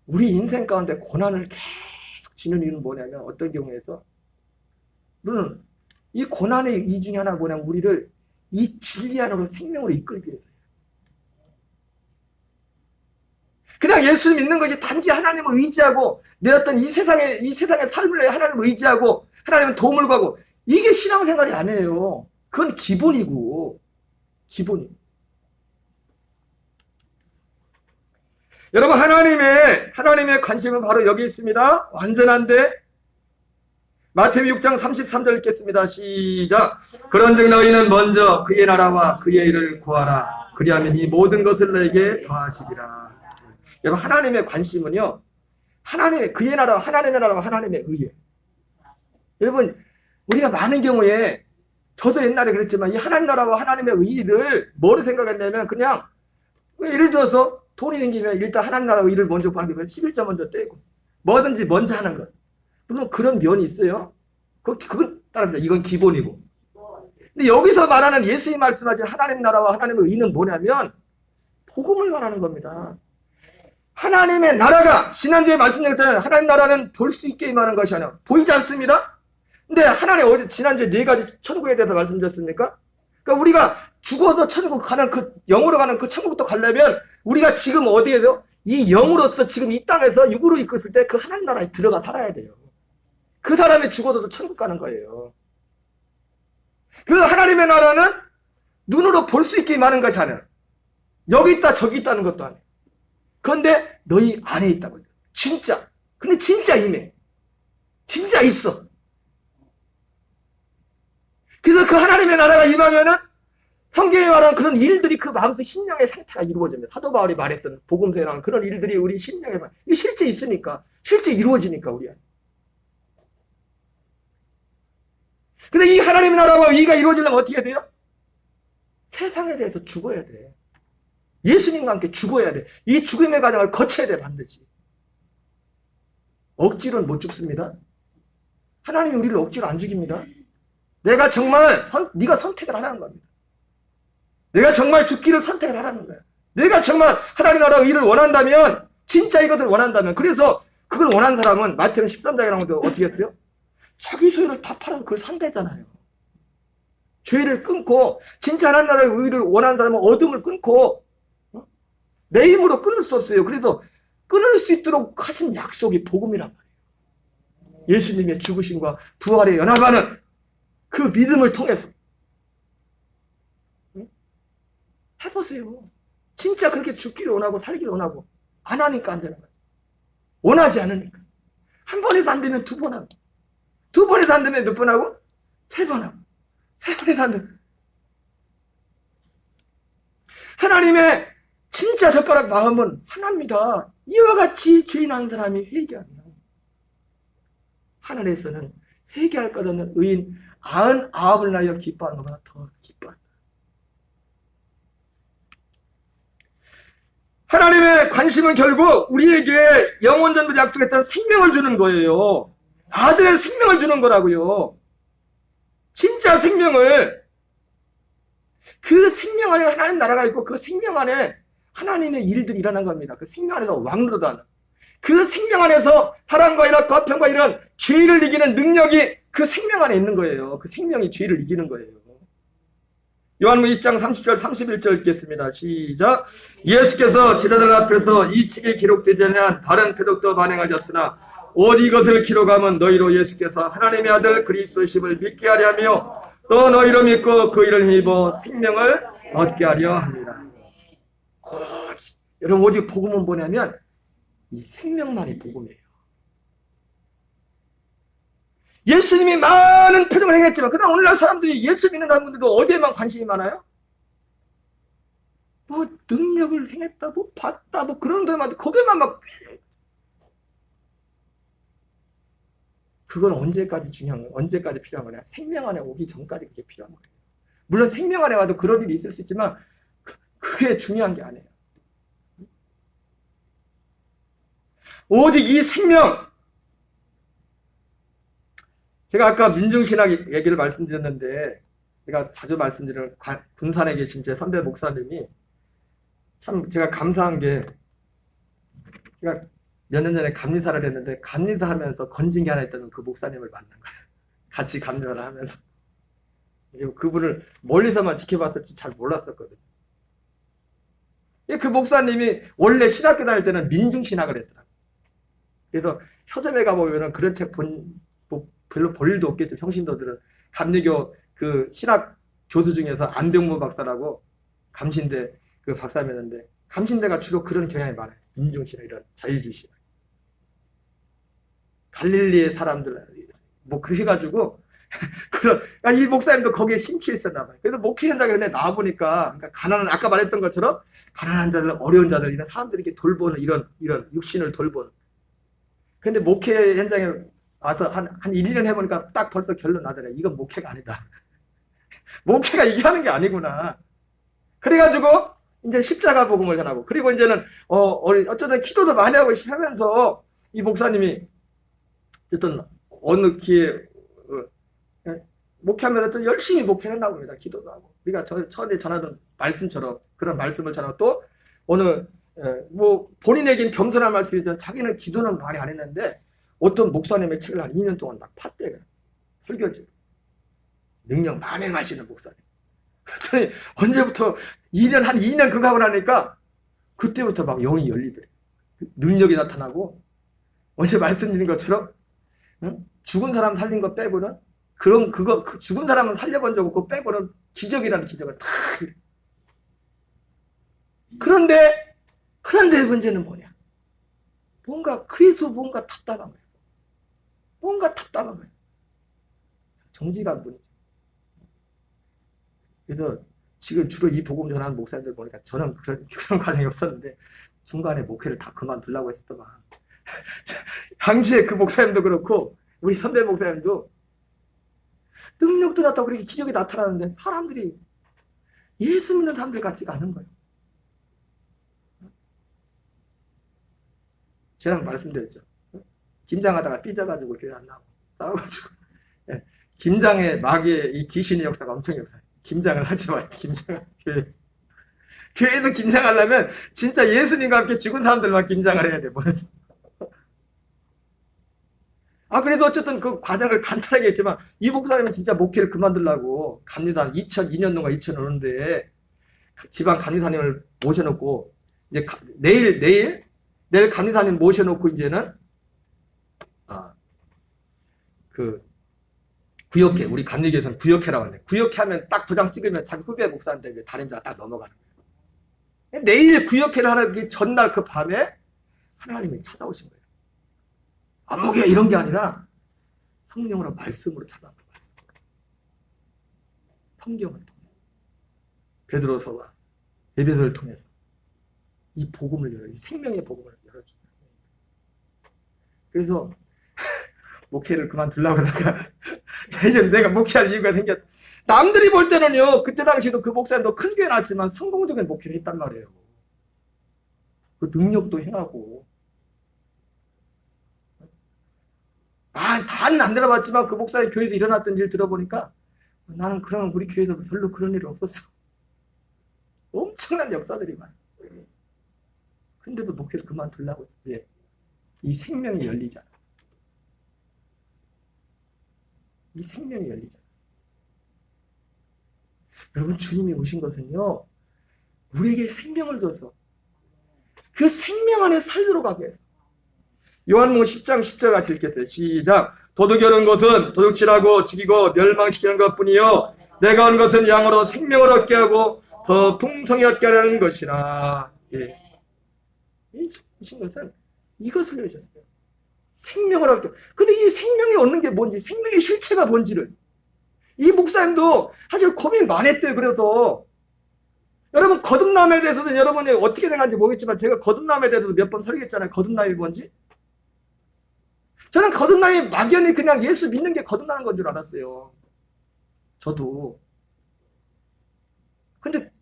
우리 인생 가운데 고난을 계속 지는 이유는 뭐냐면, 어떤 경우에서, 너는 이 고난의 이유 중에 하나가 뭐냐면, 우리를 이 진리 안으로 생명으로 이끌기 위해서예요. 그냥 예수 믿는 것이 단지 하나님을 의지하고, 내 어떤 이 세상의 삶을 하나님을 의지하고, 하나님은 도움을 구하고, 이게 신앙생활이 아니에요. 그건 기본이고, 기본이고. 여러분, 하나님의 관심은 바로 여기 있습니다. 완전한데, 마태복음 6장 33절 읽겠습니다. 시작. 그런즉 너희는 먼저 그의 나라와 그의 일을 구하라. 그리하면 이 모든 것을 너에게 더하시리라. 여러분, 하나님의 관심은요, 그의 나라와 하나님의 의에. 여러분, 우리가 많은 경우에, 저도 옛날에 그랬지만, 이 하나님 나라와 하나님의 의를 뭐를 생각했냐면, 그냥, 예를 들어서 돈이 생기면 일단 하나님 나라의 의를 먼저 구하는 게 11조 먼저 떼고, 뭐든지 먼저 하는 것. 물론 그런 면이 있어요. 그건 따라합니다. 이건 기본이고. 근데 여기서 말하는 예수님이 말씀하신 하나님 나라와 하나님의 의는 뭐냐면, 복음을 말하는 겁니다. 하나님의 나라가, 지난주에 말씀드렸잖아요. 하나님 나라는 볼 수 있게 임하는 것이 아니라 보이지 않습니다. 근데 하나님 지난주에 4가지 천국에 대해서 말씀드렸습니까? 그러니까 우리가 죽어서 천국 가는 영으로 가는 그 천국도 가려면 우리가 지금 어디에서 이 영으로서 지금 이 땅에서 육으로 있었을 때 그 하나님 나라에 들어가 살아야 돼요. 그 사람이 죽어서도 천국 가는 거예요. 그 하나님의 나라는 눈으로 볼 수 있게 임하는 것이 아니라 여기 있다 저기 있다는 것도 아니에요. 그런데 너희 안에 있다고 해요. 진짜. 근데 진짜 임해. 진짜 있어. 그래서 그 하나님의 나라가 임하면은 성경에 말하는 그런 일들이 그 마음속 심령의 상태가 이루어집니다. 사도 바울이 말했던 복음서에 나오는 그런 일들이 우리 심령에서 이게 실제 있으니까, 실제 이루어지니까 우리 안에. 근데 이 하나님의 나라와 의가 이루어지려면 어떻게 돼요? 세상에 대해서 죽어야 돼. 예수님과 함께 죽어야 돼. 이 죽음의 과정을 거쳐야 돼, 반드시. 억지로는 못 죽습니다. 하나님이 우리를 억지로 안 죽입니다. 내가 정말 네가 선택을 하라는 겁니다. 내가 정말 죽기를 선택을 하라는 거야. 내가 정말 하나님 나라 의를 원한다면, 진짜 이것을 원한다면, 그래서 그걸 원한 사람은 마태복음 13장에 나오는데 어떻게 했어요? 자기 소유를 다 팔아서 그걸 산대잖아요. 죄를 끊고 진짜 하나님 나라의 의를 원하는 사람은 어둠을 끊고 내 힘으로 끊을 수 없어요. 그래서 끊을 수 있도록 하신 약속이 복음이란 말이에요. 예수님의 죽으심과 부활에 연합하는 그 믿음을 통해서 해보세요. 진짜 그렇게 죽기를 원하고 살기를 원하고 안 하니까 안 되는 거예요. 원하지 않으니까. 한 번에서 안 되면 2번 하고, 2번에서 안 되면 몇 번 하고? 3번 하고, 3번에서 안 되면. 하나님의 진짜 젓가락 마음은 하나입니다. 이와 같이 죄인 한 사람이 회개하면 하늘에서는 회개할 것 없는 의인 99을 나여 기뻐하는 것보다 더 기뻐한다. 하나님의 관심은 결국 우리에게 영원전부터 약속했던 생명을 주는 거예요. 아들의 생명을 주는 거라고요. 진짜 생명을. 그 생명 안에 하나님 나라가 있고 그 생명 안에 하나님의 일들이 일어난 겁니다. 그 생명 안에서 왕노릇하는, 그 생명 안에서 사랑과 이락과 화평과 이런 죄를 이기는 능력이 그 생명 안에 있는 거예요. 그 생명이 죄를 이기는 거예요. 요한복음 20장 30절 31절 읽겠습니다. 시작. 예수께서 제자들 앞에서 이 책에 기록되지 않은 다른 표적도 만행하셨으나 오직 이것을 기록하면 너희로 예수께서 하나님의 아들 그리스도심을 믿게 하려 하며 또 너희로 믿고 그 일을 힘입어 생명을 얻게 하려 합니다. 여러분, 오직 복음은 뭐냐면 이 생명만이 복음이에요. 예수님이 많은 표적을 행했지만, 그러나 오늘날 사람들이 예수 믿는 사람들도 어디에만 관심이 많아요? 뭐 능력을 행했다, 뭐 봤다, 뭐 그런 데만, 거기에만 막. 그건 언제까지 중요한 거예요? 언제까지 필요한 거냐? 생명 안에 오기 전까지 그게 필요한 거예요. 물론 생명 안에 와도 그럴 일이 있을 수 있지만 그게 중요한 게 아니에요. 오직 이 생명, 제가 아까 민중신학 얘기를 말씀드렸는데, 제가 자주 말씀드리는 군산에 계신 제 선배 목사님이 참 제가 감사한 게, 제가 몇 년 전에 감리사를 했는데 감리사 하면서 건진 게 하나 있다면 그 목사님을 만난 거예요. 같이 감리사를 하면서. 이제 그분을 멀리서만 지켜봤을지 잘 몰랐었거든요. 그 목사님이 원래 신학교 다닐 때는 민중신학을 했더라고요. 그래서 서점에 가보면은 그런 책 뭐 별로 볼 일도 없겠죠. 평신도들은. 감리교 그 신학 교수 중에서 안병무 박사라고 감신대 그 박사였는데, 감신대가 주로 그런 경향이 많아요. 민중신학, 이런 자유주의 신학. 갈릴리의 사람들 뭐 그 해가지고 그런, 이 목사님도 거기에 심취해 있었나 봐요. 그래서 목회 현장에 나와 보니까, 그러니까 가난한, 아까 말했던 것처럼 가난한 자들, 어려운 자들, 이런 사람들이 이렇게 돌보는, 이런 육신을 돌보는. 근데 목회 현장에 와서 한 1년 해보니까 딱 벌써 결론 나더래. 이건 목회가 아니다. 목회가 이게 하는 게 아니구나. 그래가지고 이제 십자가 복음을 전하고, 그리고 이제는 어쩌다 기도도 많이 하고 하면서 이 목사님이 어쨌든 어느 기회에 목회하면서 또 열심히 목회를 했나 봅니다. 기도도 하고. 우리가 전에 전하던 말씀처럼 그런 말씀을 전하고, 또 어느 뭐 본인에겐 겸손한 말씀이죠. 자기는 기도는 많이 안 했는데 어떤 목사님의 책을 한 2년 동안 막 팠대요. 설교지. 능력 만행하시는 목사님. 그랬더니 언제부터 한 2년 그거 하고 나니까 그때부터 막 영이 열리더래. 능력이 나타나고, 어제 말씀드린 것처럼 죽은 사람 살린 거 빼고는, 죽은 사람은 살려본 적 없고 빼고는 기적이라는 기적을 다. 그런데 문제는 뭐냐? 그래서 뭔가 답답한 거예요. 뭔가 답답한 거예요. 정지가 안 보이죠. 그래서 지금 주로 이 복음 전하는 목사님들 보니까 저는 그런 과정이 없었는데 중간에 목회를 다 그만두려고 했었더만. 당시에 그 목사님도 그렇고 우리 선배 목사님도 능력도 나타나고 그렇게 기적이 나타나는데 사람들이 예수 믿는 사람들 같지가 않은 거예요. 제가 말씀드렸죠. 김장하다가 삐져가지고 교회 안 나오고 싸워가지고. 김장의 마귀의 이 귀신의 역사가 엄청 역사예요. 김장을 하지 마요. 김장을 교회에서 김장하려면 진짜 예수님과 함께 죽은 사람들만 김장을 해야 돼. 뭐래서. 그래도 어쨌든 그 과정을 간단하게 했지만 이 목사님은 진짜 목회를 그만두려고 감리사 2002년 동안 2005년도에 지방 감리사님을 모셔놓고, 이제 내일 감리사님 모셔놓고 이제는 그 구역회, 우리 감리교에서는 구역회라고 하는데, 구역회 하면 딱 도장 찍으면 자기 후배 목사인데 담임자가 딱 넘어가는 거예요. 내일 구역회를 하는 전날 그 밤에 하나님이 찾아오신 거예요. 안목이야 이런 게 아니라 성령으로 말씀으로 찾아온 거예요. 말씀으로. 성경을 통해서, 베드로서와 에베소를 통해서 이 복음을 열어요. 이 생명의 복음을 열어주는 거예요. 그래서 목회를 그만두려고 하다가 이제 내가 목회할 이유가 생겼. 남들이 볼 때는요, 그때 당시도 그 목사님도 큰 교회 났지만 성공적인 목회를 했단 말이에요. 그 능력도 행하고. 다는 안 들어봤지만 그 목사의 교회에서 일어났던 일 들어보니까 나는 그러면 우리 교회에서 별로 그런 일이 없었어. 엄청난 역사들이 많아요. 근데도 목회를 그만두려고 했어요. 이 생명이 열리잖아. 이 생명이 열리잖아. 여러분, 주님이 오신 것은요, 우리에게 생명을 줘서 그 생명 안에 살도록 하기 위해서. 요한복음 10장 10절 같이 읽겠어요. 시작. 도둑이 오는 것은 도둑질하고 죽이고 멸망시키는 것뿐이요, 내가 온 것은 양으로 생명을 얻게 하고 더 풍성히 얻게 하려는 것이라. 오신 것은 이것을 위하셨어요. 생명을 얻게. 근데 이 생명이 얻는 게 뭔지, 생명의 실체가 뭔지를 이 목사님도 사실 고민 많이 했대요. 그래서 여러분, 거듭남에 대해서도 여러분이 어떻게 생각하는지 모르겠지만 제가 거듭남에 대해서도 몇 번 설교했잖아요. 거듭남이 뭔지. 저는 거듭남이 막연히 그냥 예수 믿는 게 거듭나는 건 줄 알았어요. 저도. 근데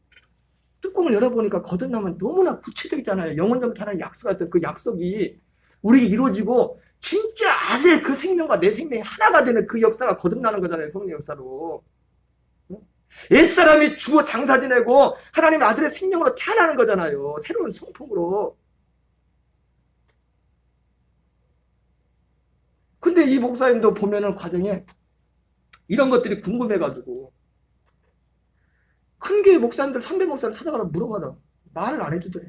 뚜껑을 열어보니까 거듭남은 너무나 구체적이잖아요. 영원전부터 하나님 약속했던 그 약속이 우리에게 이루어지고, 진짜 아들의 그 생명과 내 생명이 하나가 되는 그 역사가 거듭나는 거잖아요. 성령 역사로. 옛사람이 죽어 장사 지내고 하나님의 아들의 생명으로 태어나는 거잖아요. 새로운 성품으로. 근데 이 목사님도 보면은 과정에 이런 것들이 궁금해가지고 큰 교회 목사님들, 선배 목사님 찾아가서 물어봐도 말을 안 해주더래.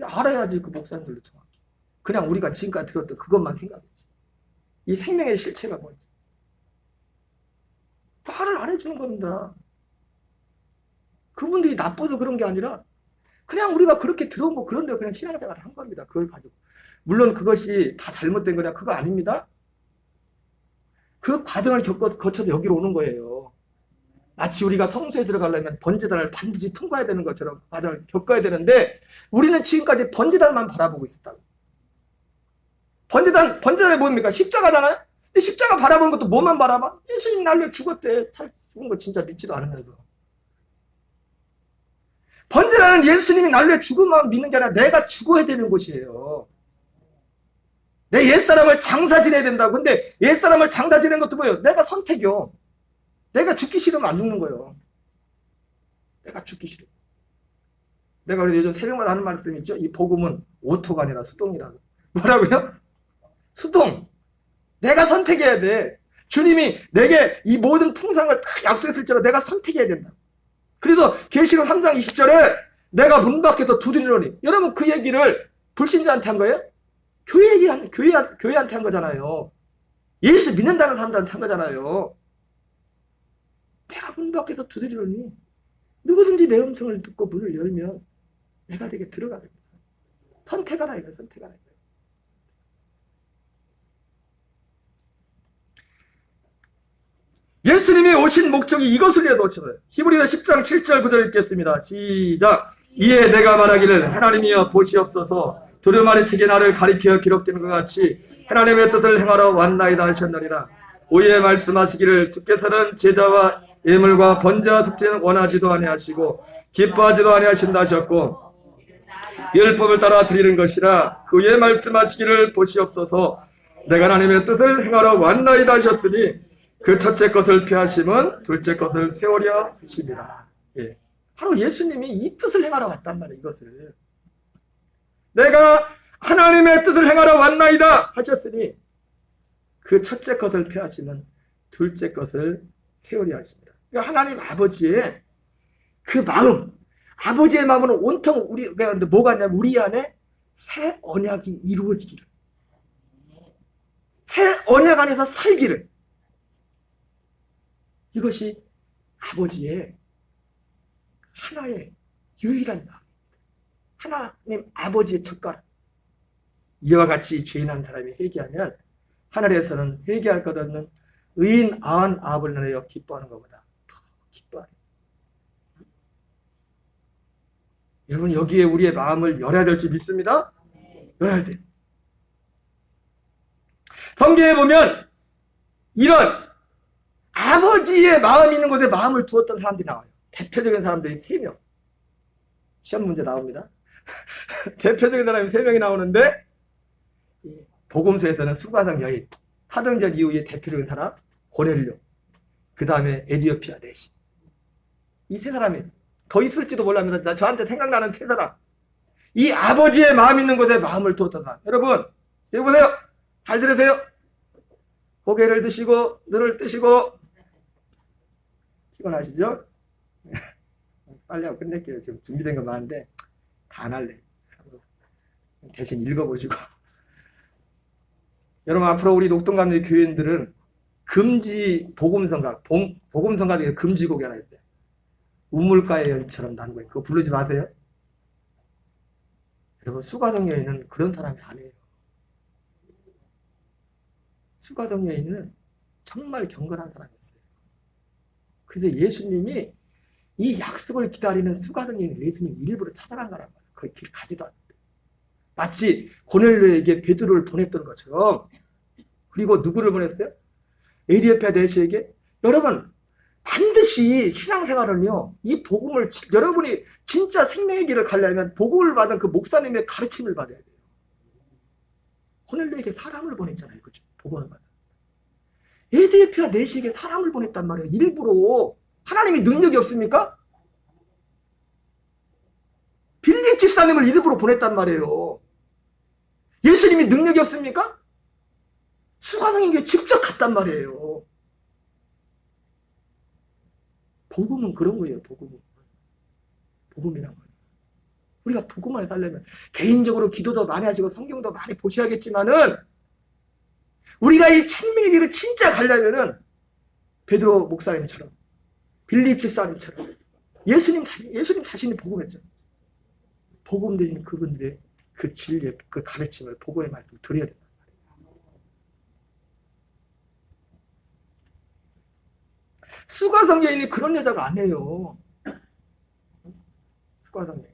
알아야지 그 목사님들도 정확히. 그냥 우리가 지금까지 들었던 그것만 생각했지. 이 생명의 실체가 뭔지. 말을 안 해주는 겁니다. 그분들이 나빠서 그런 게 아니라 그냥 우리가 그렇게 들어온 거 그런 데로 그냥 신앙생활을 한 겁니다. 그걸 가지고. 물론 그것이 다 잘못된 거냐 그거 아닙니다. 그 과정을 거쳐서 여기로 오는 거예요. 마치 우리가 성소에 들어가려면 번제단을 반드시 통과해야 되는 것처럼 그 과정을 겪어야 되는데 우리는 지금까지 번제단만 바라보고 있었다고. 번제단이 뭡니까? 십자가잖아요? 근데 십자가 바라보는 것도 뭐만 바라봐? 예수님 날 위해 죽었대. 죽은 거 진짜 믿지도 않으면서. 번제단은 예수님이 날 위해 죽음만 믿는 게 아니라 내가 죽어야 되는 곳이에요. 내 옛사람을 장사 지내야 된다고. 근데 옛사람을 장사 지내는 것도 뭐예요? 내가 선택이요. 내가 죽기 싫으면 안 죽는 거예요. 내가 죽기 싫어. 내가 그래도 요즘 새벽마다 하는 말씀 있죠? 이 복음은 오토가 아니라 수동이라고. 뭐라고요? 수동. 내가 선택해야 돼. 주님이 내게 이 모든 풍성을 다 약속했을지라도 내가 선택해야 된다. 그래서 계시록 3장 20절에 내가 문 밖에서 두드리노니. 여러분 그 얘기를 불신자한테 한 거예요? 교회한테 한 거잖아요. 예수 믿는다는 사람들한테 한 거잖아요. 내가 문 밖에서 두드리노니 누구든지 내 음성을 듣고 문을 열면 내가 되게 들어가겠다. 선택하라 이거 선택하라 이거. 예수님이 오신 목적이 이것을 위해서 오셨어요. 히브리서 10장 7절 9절 읽겠습니다. 시작. 이에 내가 말하기를 하나님이여 보시옵소서 두루마리 책에 나를 가리켜 기록된 것 같이 하나님의 뜻을 행하러 왔나이다 하셨느니라. 오예 말씀하시기를 주께서는 제자와 예물과 번제와 속죄는 원하지도 아니하시고 기뻐하지도 아니하신다 하셨고 율법을 따라 드리는 것이라. 그의 말씀하시기를 보시옵소서 내가 하나님의 뜻을 행하러 왔나이다 하셨으니 그 첫째 것을 피하심은 둘째 것을 세우려 하심이라. 예. 바로 예수님이 이 뜻을 행하러 왔단 말이에요. 이것을 내가 하나님의 뜻을 행하러 왔나이다 하셨으니 그 첫째 것을 피하시면 둘째 것을 세우려 하십니다. 그러니까 하나님 아버지의 그 마음, 아버지의 마음은 온통 우리가 뭐가 있냐면 우리 안에 새 언약이 이루어지기를, 새 언약 안에서 살기를, 이것이 아버지의 하나의 유일한 마음, 하나님 아버지의 젓가락. 이와 같이 죄인한 사람이 회개하면 하늘에서는 회개할 것 없는 의인 아한 아합을 나누어 기뻐하는 것보다 더 기뻐하는. 여러분 여기에 우리의 마음을 열어야 될지 믿습니다. 열어야 돼요. 성경에 보면 이런 아버지의 마음이 있는 곳에 마음을 두었던 사람들이 나와요. 대표적인 사람들이 3명. 시험 문제 나옵니다. 대표적인 사람이 3명이 나오는데 복음서에서는 수가성 여인, 사도행전 이후에 대표적인 사람 고넬료, 그 다음에 에디오피아 내시. 이 3사람이 더 있을지도 몰랍니다. 저한테 생각나는 3사람. 이 아버지의 마음 있는 곳에 마음을 두었던 사람. 여러분 여기 보세요. 잘 들으세요. 고개를 드시고 눈을 뜨시고. 피곤하시죠? 빨리 하고 끝낼게요. 지금 준비된 거 많은데 다 안 할래. 대신 읽어보시고. 여러분 앞으로 우리 녹동감리 교인들은 금지 복음성가, 복음성가 중에 금지곡이 하나 있어요. 우물가의 여인처럼 나는 거예요. 그거 부르지 마세요. 여러분 수가성 여인은 그런 사람이 아니에요. 수가성 여인은 정말 경건한 사람이었어요. 그래서 예수님이 이 약속을 기다리는 수가성 여인 예수님 일부러 찾아간 거란 말이에요. 거의 길 가지도 않는데. 마치 고넬료에게 베드로를 보냈던 것처럼. 그리고 누구를 보냈어요? 에디오피아 내시에게. 여러분 반드시 신앙생활은요, 이 복음을 여러분이 진짜 생명의 길을 가려면 복음을 받은 그 목사님의 가르침을 받아야 돼요. 고넬료에게 사람을 보냈잖아요. 그죠? 복음을 받아. 에디에피아 내시에게 사람을 보냈단 말이에요. 일부러. 하나님이 능력이 없습니까? 빌립 집사님을 일부러 보냈단 말이에요. 예수님이 능력이 없습니까? 수가성에게 직접 갔단 말이에요. 복음은 그런 거예요. 복음이란 거예요. 우리가 복음을 살려면 개인적으로 기도도 많이 하시고 성경도 많이 보셔야겠지만은 우리가 이 생명의 길을 진짜 가려면은 베드로 목사님처럼 빌립 집사님처럼 예수님 자신이 복음했죠. 복음 대신 그분들의 그 진리, 그 가르침을 복음의 말씀을 드려야 된단 말이에요. 수가성 여인이 그런 여자가 아니에요. 수가성 여인.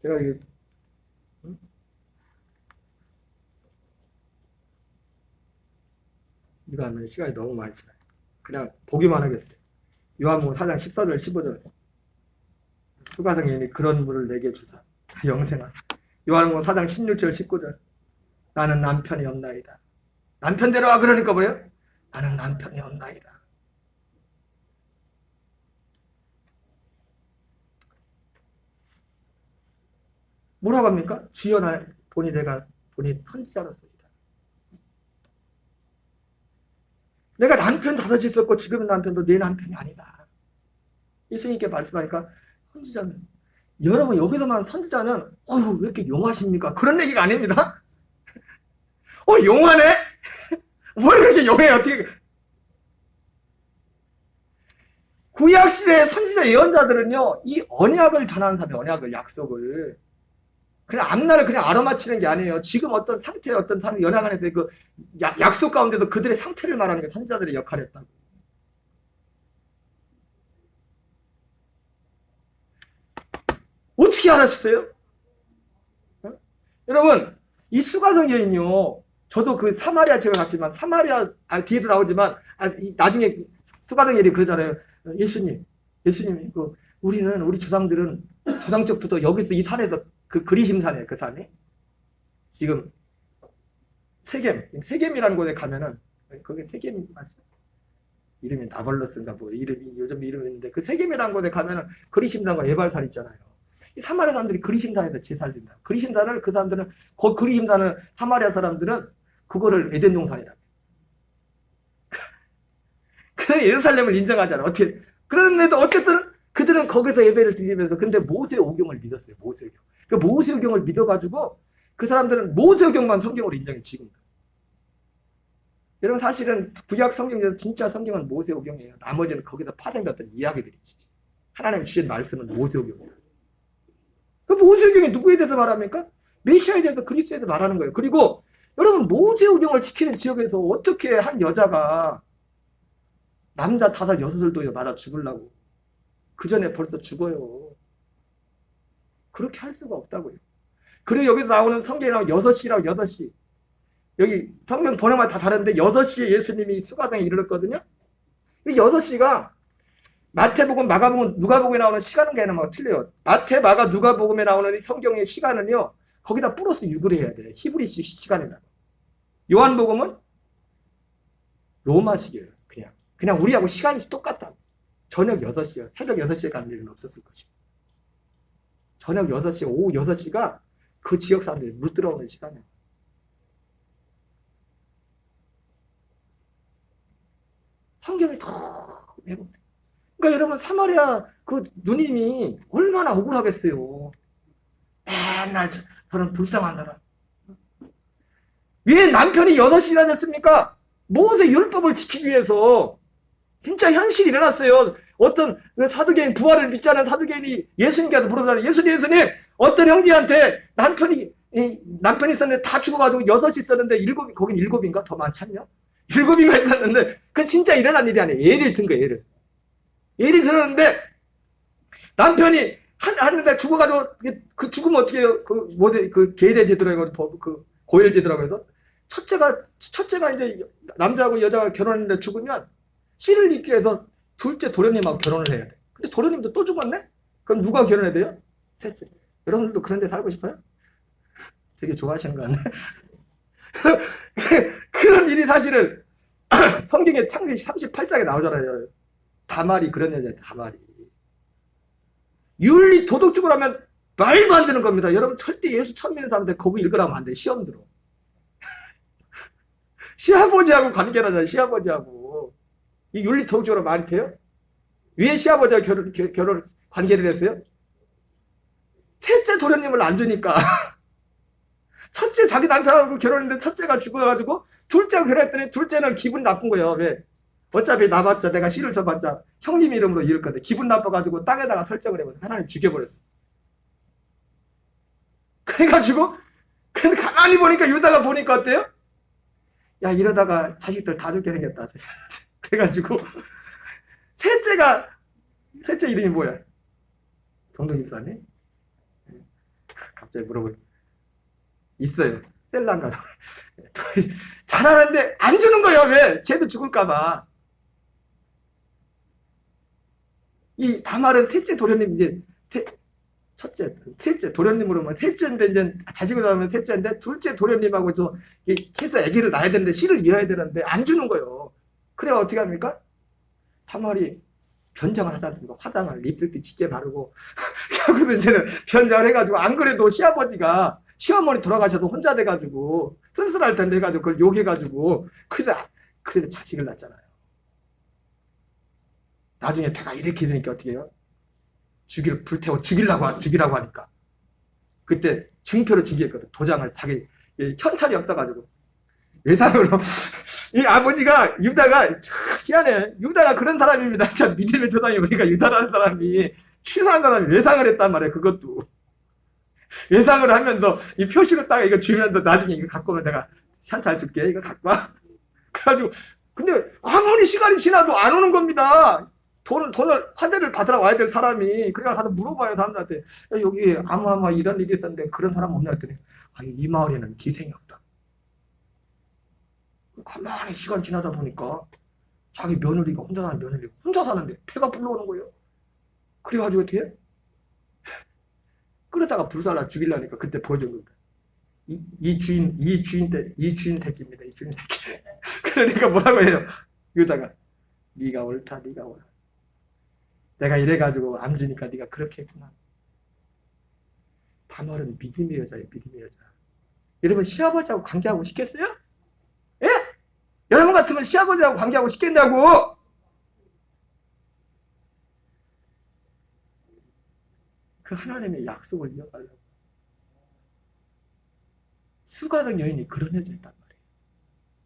제가 이게 이거 하면 시간이 너무 많이 지나요. 그냥 보기만 하겠어요. 요한복음 4장 14절 15절. 수가성 여인이 그런 물을 내게 주사 영생아. 요한복음 4장 16절 19절. 나는 남편이 없나이다. 남편대로 와. 그러니까 뭐예요? 나는 남편이 없나이다. 뭐라고 합니까? 주여 보니 선지자로서이다. 내가 남편 다섯이 있었고 지금은 남편도 내 남편이 아니다. 예수님께 말씀하니까 선지자는 여러분 여기서만 선지자는 어휴 왜 이렇게 용하십니까? 그런 얘기가 아닙니다. 용하네? 뭘 그렇게 용해? 어떻게 구약시대의 선지자 예언자들은요 이 언약을 전하는 사람이 언약을 약속을 그냥 앞날을 그냥 알아맞히는 게 아니에요. 지금 어떤 상태의 어떤 사람 연약 안에서의 그 약속 가운데서 그들의 상태를 말하는 게 선지자들의 역할이었다고. 어떻게 알았어요? 여러분 이 수가성 여인이요. 저도 그 사마리아 지역에 갔지만 사마리아 뒤에도 나오지만 나중에 수가성 여인이 그러잖아요. 예수님 우리는 우리 조상들은 조상 쪽부터 여기서 이 산에서 그 그리심산이에요. 그 산이 지금 세겜이라는 곳에 가면은 거기 세겜 맞죠? 이름이 나벌러스인가 뭐 이름이 요즘 이름이 있는데 그 세겜이라는 곳에 가면은 그리심산과 예발산 있잖아요. 이 사마리아 사람들이 그리심산에서 제사를 드린다. 그리심산을 그 사람들은 그 그리심산을 사마리아 사람들은 그거를 에덴 동산이라고. 그 예루살렘을 인정하잖아. 어떻게 그런데도 어쨌든 그들은 거기서 예배를 드리면서 근데 모세 오경을 믿었어요. 모세 오경. 그 모세 오경을 믿어가지고 그 사람들은 모세 오경만 성경으로 인정해 지금. 여러분 사실은 구약 성경에서 진짜 성경은 모세 오경이에요. 나머지는 거기서 파생됐던 이야기들이지. 하나님이 주신 말씀은 모세 오경이에요. 그 모세 오경이 누구에 대해서 말합니까? 메시아에 대해서 그리스도에 대해서 말하는 거예요. 그리고 여러분 모세 오경을 지키는 지역에서 어떻게 한 여자가 남자 5, 6도 맞아 죽으려고 그 전에 벌써 죽어요. 그렇게 할 수가 없다고요. 그리고 여기서 나오는 성경에 나오는 6시라고 6시. 여기 성경 번역마다 다 다른데 6시에 예수님이 수가성에 이르렀거든요. 이 6시가 마태복음, 마가복음, 누가복음에 나오는 시간은 개념하고 틀려요. 마태, 마가, 누가복음에 나오는 성경의 시간은요. 거기다 플러스 6을 해야 돼요. 히브리식 시간이라고. 요한복음은 로마식이에요. 그냥 우리하고 시간이 똑같다고. 저녁 6시요. 새벽 6시에 가는 일은 없었을 것이고. 저녁 6시, 오후 6시가 그 지역 사람들이 물 들어오는 시간이에요. 성경이 더 왜곡돼. 그러니까 여러분 사마리아 그 누님이 얼마나 억울하겠어요. 맨날 저런 불쌍한 사람. 왜 남편이 6시 다녔습니까? 모세 율법을 지키기 위해서 진짜 현실이 일어났어요. 어떤 사두개인 부활을 믿지 않은 사두개인이 예수님께서 물어보잖아요. 예수님 어떤 형제한테 남편이 있었는데 다 죽어가지고 6이 있었는데 거긴 7인가? 더 많지 않냐? 7인가 있었는데 그건 진짜 일어난 일이 아니에요. 예를 든 거예요. 예를 들었는데 남편이 하는데 죽어가지고 그 죽으면 어떻게 해요? 그 모세 그 계대 제도라고 그 고엘 제도라고 해서 첫째가 이제 남자하고 여자가 결혼했는데 죽으면 씨를 잇기 위해서 둘째 도련님하고 결혼을 해야 돼. 근데 도련님도 또 죽었네? 그럼 누가 결혼해야 돼요? 셋째. 여러분들도 그런 데 살고 싶어요? 되게 좋아하시는 거 같네. 그런 일이 사실은 성경에 창세기 38장에 나오잖아요. 다말이 그런 여자예요. 다말이. 윤리 도덕적으로 하면 말도 안 되는 겁니다. 여러분 절대 예수 처음 믿는 사람들 거기 읽으라면 안 돼. 시험 들어. 시아버지하고 관계를 하잖아요. 시아버지하고. 이 윤리 도덕적으로 말이 돼요? 왜 시아버지하고 결혼 관계를 했어요? 셋째 도련님을 안 주니까. 첫째 자기 남편하고 결혼했는데 첫째가 죽어가지고 둘째하고 결혼했더니 둘째는 기분 나쁜 거예요. 왜? 어차피 나봤자 내가 씨를 져봤자 형님 이름으로 이을 건데 기분 나빠가지고 땅에다가 설정을 해버렸어. 하나님 죽여버렸어. 그래가지고 근데 가만히 보니까 유다가 보니까 어때요? 야 이러다가 자식들 다 죽게 생겼다. 그래가지고 셋째 이름이 뭐야? 동동집사님? 갑자기 물어보니 있어요. 셀란가. 잘하는데 안 주는 거예요. 왜? 쟤도 죽을까봐. 이 다말은 셋째 도련님 이제 셋째 도련님으로 면 셋째인데 이제 자식을 낳으면 셋째인데 둘째 도련님하고 저 해서 아기를 낳아야 되는데 씨를 이어야 되는데 안 주는 거예요. 그래야 어떻게 합니까? 다말이 변장을 하지 않습니까? 화장을 립스틱 짙게 바르고 그래서 이제는 변장을 해가지고 안 그래도 시아버지가 시어머니 돌아가셔서 혼자 돼가지고 쓸쓸할 텐데 해가지고 그걸 욕해가지고 그래서 자식을 낳잖아요. 나중에 배가 이렇게 되니까 어떻게 해요? 불태워 죽이라고 하니까 그때 증표로 죽이했거든. 도장을 자기 현찰이 없어가지고 외상으로 이 아버지가 유다가 희한해. 유다가 그런 사람입니다. 참 믿음의 조상이 우리가 유다라는 사람이 치사한 사람이 외상을 했단 말이에요. 그것도 외상을 하면서 이 표시로 딱 이거 주면서 나중에 이거 갖고 오면 내가 현찰 줄게. 이거 갖고 와. 그래가지고 근데 아무리 시간이 지나도 안 오는 겁니다. 돈을 화제를 받으러 와야 될 사람이. 그래가 가서 물어봐요 사람들한테. 야, 여기 아마 이런 일이 있었는데 그런 사람 없냐 했더니 이 마을에는 기생이 없다. 가만히 시간 지나다 보니까 자기 며느리가 혼자 사는데 배가 불러오는 거예요. 그래가지고 어떻게 해? 그러다가 불살라 죽이려니까 그때 보여준 겁니다. 이 주인 새끼입니다. 이 주인 새끼. 그러니까 뭐라고 해요? 유다가 네가 옳다. 내가 이래가지고 안 주니까 네가 그렇게 했구나. 다말은 믿음의 여자예요. 믿음의 여자. 여러분 시아버지하고 관계하고 싶겠어요? 예? 여러분 같으면 시아버지하고 관계하고 싶겠냐고. 그 하나님의 약속을 이어가려고. 수가당 여인이 그런 여자였단 말이에요.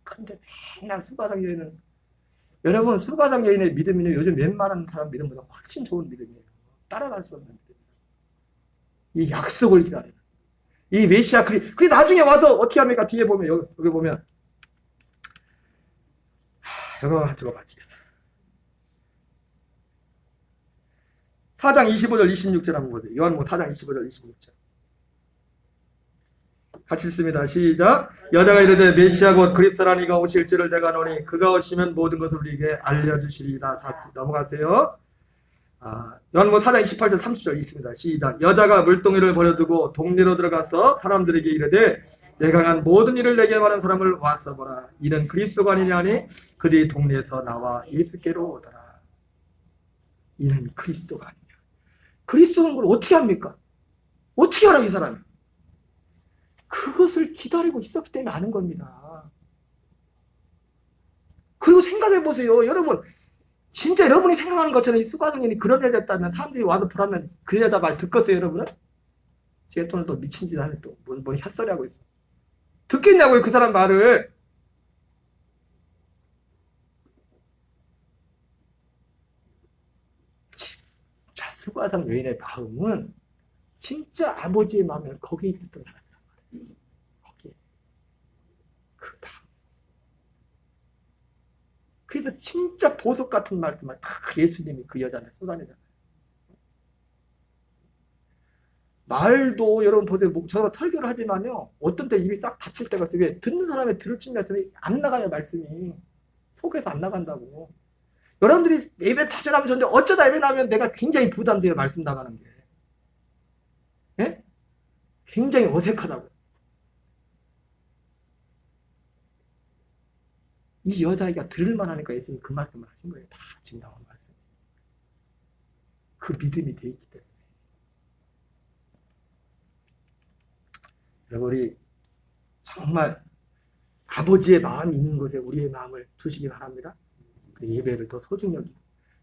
근데 맨날 수가당 여인은 여러분 수가당 여인의 믿음이요 요즘 웬만한 사람 믿음보다 훨씬 좋은 믿음이에요. 따라갈 수 없는 믿음이에요. 이 약속을 기다려요. 이 메시아 그리 나중에 와서 어떻게 합니까? 뒤에 보면 여기 보면 여러분 한번 마치겠어요. 4장 25절 26절 한번 보세요. 요한복음 4장 25절 26절 같이 읽습니다. 시작. 여자가 이르되 메시아 곧 그리스도라는 이가 오실 줄을 내가 아노니 그가 오시면 모든 것을 우리에게 알려주시리이다. 자, 넘어가세요. 요한복음 4장 28절 30절 있습니다. 시작. 여자가 물동이를 버려두고 동네로 들어가서 사람들에게 이르되 내가 한 모든 일을 내게 말한 사람을 와서 보라. 이는 그리스도가 아니냐 하니 그들이 동네에서 나와 예수께로 오더라. 이는 그리스도가 아니냐. 그리스도는 걸 어떻게 합니까? 어떻게 알아 이 사람이? 그것을 기다리고 있었기 때문에 아는 겁니다. 그리고 생각해 보세요. 여러분 진짜 여러분이 생각하는 것처럼 이 수가성인이 그런 여자였다면 사람들이 와서 보라면 그 여자 말 듣겠어요 여러분은? 제 돈을 또 미친 짓 하네 또 뭔 헛소리 하고 있어. 듣겠냐고요 그 사람 말을. 자 수가성 여인의 마음은 진짜 아버지의 마음이 거기에 있었던 사람. 거기에 그 마음. 그래서 진짜 보석 같은 말씀을 다 예수님이 그 여자한테 쏟아내잖아요. 말도 여러분 보세요. 제가 설교를 하지만요. 어떤 때 입이 싹 닫힐 때가 있어요. 왜? 듣는 사람이 들을 줄 말씀이 안 나가요. 말씀이. 속에서 안 나간다고. 여러분들이 예배 찾아나면 좋은데 어쩌다 예배 나면 내가 굉장히 부담돼요. 말씀 나가는 게. 예? 굉장히 어색하다고. 이 여자아이가 들을만 하니까 예수님이 그 말씀을 하신 거예요. 다 지금 나온 말씀. 그 믿음이 돼 있기 때문에. 여러분, 우리 정말 아버지의 마음이 있는 곳에 우리의 마음을 두시기 바랍니다. 그 예배를 더 소중히 여기고.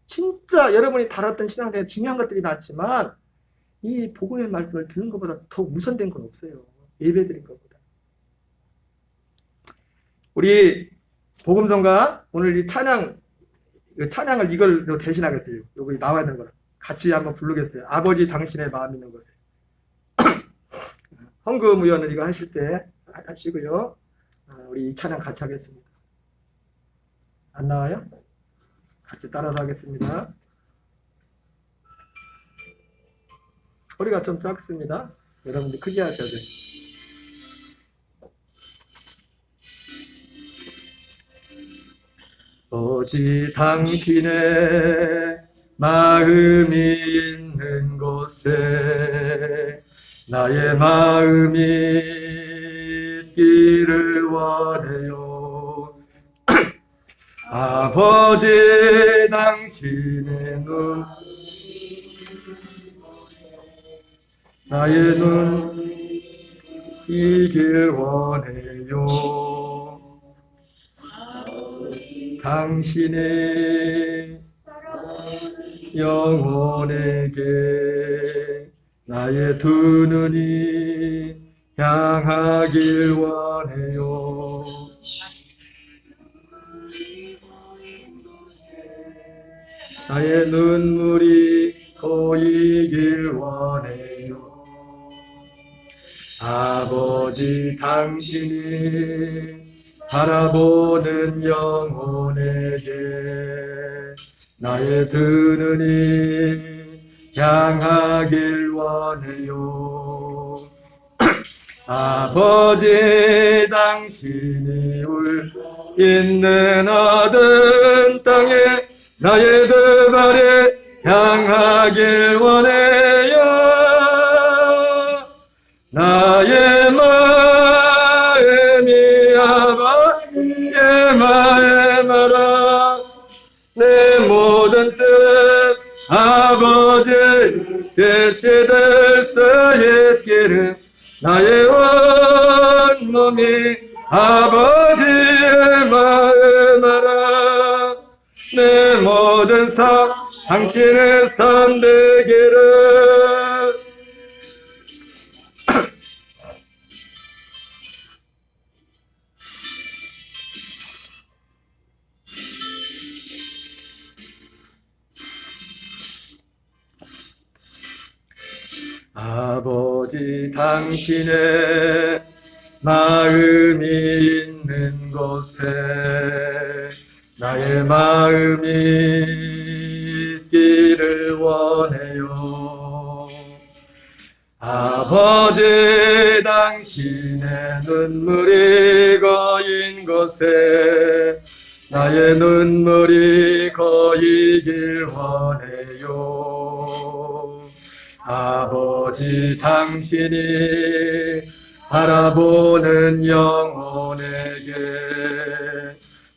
진짜 여러분이 다뤘던 신앙생활에 중요한 것들이 많지만 이 복음의 말씀을 듣는 것보다 더 우선된 건 없어요. 예배 드린 것보다. 우리 복음성가 오늘 이 찬양을 이걸 대신하겠어요. 여기 나와 있는 거랑 같이 한번 부르겠어요. 아버지 당신의 마음 있는 곳에. 헌금 의원은 이거 하실 때 하시고요. 우리 이 찬양 같이 하겠습니다. 안 나와요? 같이 따라서 하겠습니다. 소리가 좀 작습니다. 여러분들 크게 하셔야 돼요. 오직 당신의 마음이 있는 곳에 나의 마음이 있기를 원해요. 아버지 당신의 눈 나의 눈 이길 원해요. 당신의 영혼에게 나의 두 눈이 향하길 원해요. 나의 눈물이 고이길 원해요. 아버지 당신이 바라보는 영혼에게 나의 두 눈이 향하길 원해요. 아버지 당신이 있는 어두운 땅에 나의 두 발에 향하길 원해요. 나의 마음이 아버지의 마음이라 내 모든 뜻 아버지의 뜻이 될 수 있기를 나의 온 몸이 아버지의 마음이라 내 모든 삶 당신의 삶 되기를. 아버지 당신의 마음이 있는 곳에 나의 마음이 있기를 원해요. 아버지 당신의 눈물이 고인 곳에 나의 눈물이 고이길 원해요. 아버지 당신이 바라보는 영혼에게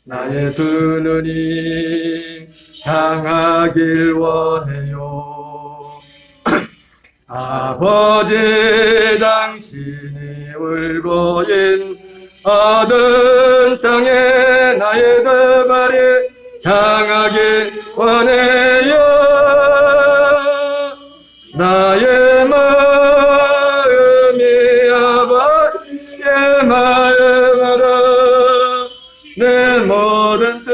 나의 두 눈이 향하길 원해요. 아버지 당신이 울고 있는 어두운 땅에 나의 두 발이 향하길 원해요. 나의 마음이 아버지의 마음이라 내 모든 뜻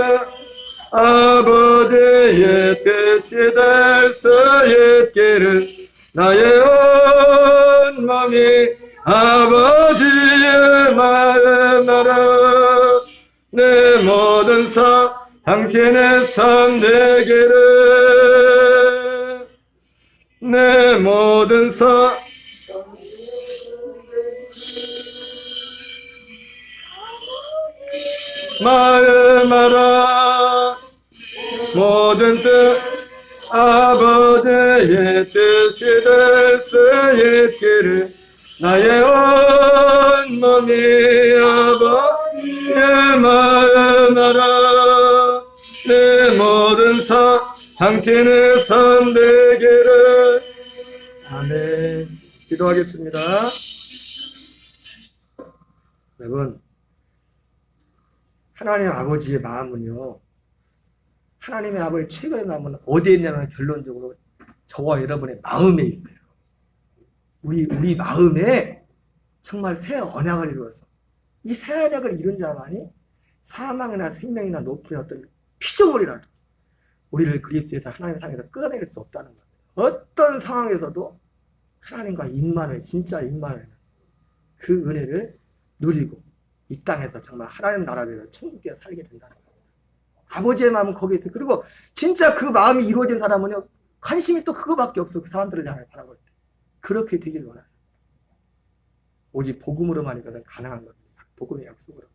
아버지의 뜻이 될 수 있기를 나의 온 몸이 아버지의 마음이라 내 모든 삶 당신의 삶 되기를 내 모든 삶 마음아라 모든 뜻 아버지의 뜻이 될 수 있기를 나의 온 몸이 아버지의 마음 알아 내 모든 삶 당신의 삶 되기를. 아멘. 기도하겠습니다. 여러분, 하나님 아버지의 마음은요, 하나님의 아버지의 최고의 마음은 어디에 있냐면 결론적으로 저와 여러분의 마음에 있어요. 우리 마음에 정말 새 언약을 이루어서 이 새 언약을 이룬 자만이 사망이나 생명이나 높은 어떤 피조물이라도 우리를 그리스도에서 하나님의 상에서 끌어내릴 수 없다는 거예요. 어떤 상황에서도 하나님과 임만을 진짜 임만을 그 은혜를 누리고 이 땅에서 정말 하나님 나라를 천국에 살게 된다는 거예요. 아버지의 마음은 거기에 있어요. 그리고 진짜 그 마음이 이루어진 사람은요, 관심이 또 그거밖에 없어. 그 사람들을 향해 바라볼 때. 그렇게 되길 원해요. 오직 복음으로만 이것은 가능한 겁니다. 복음의 약속으로.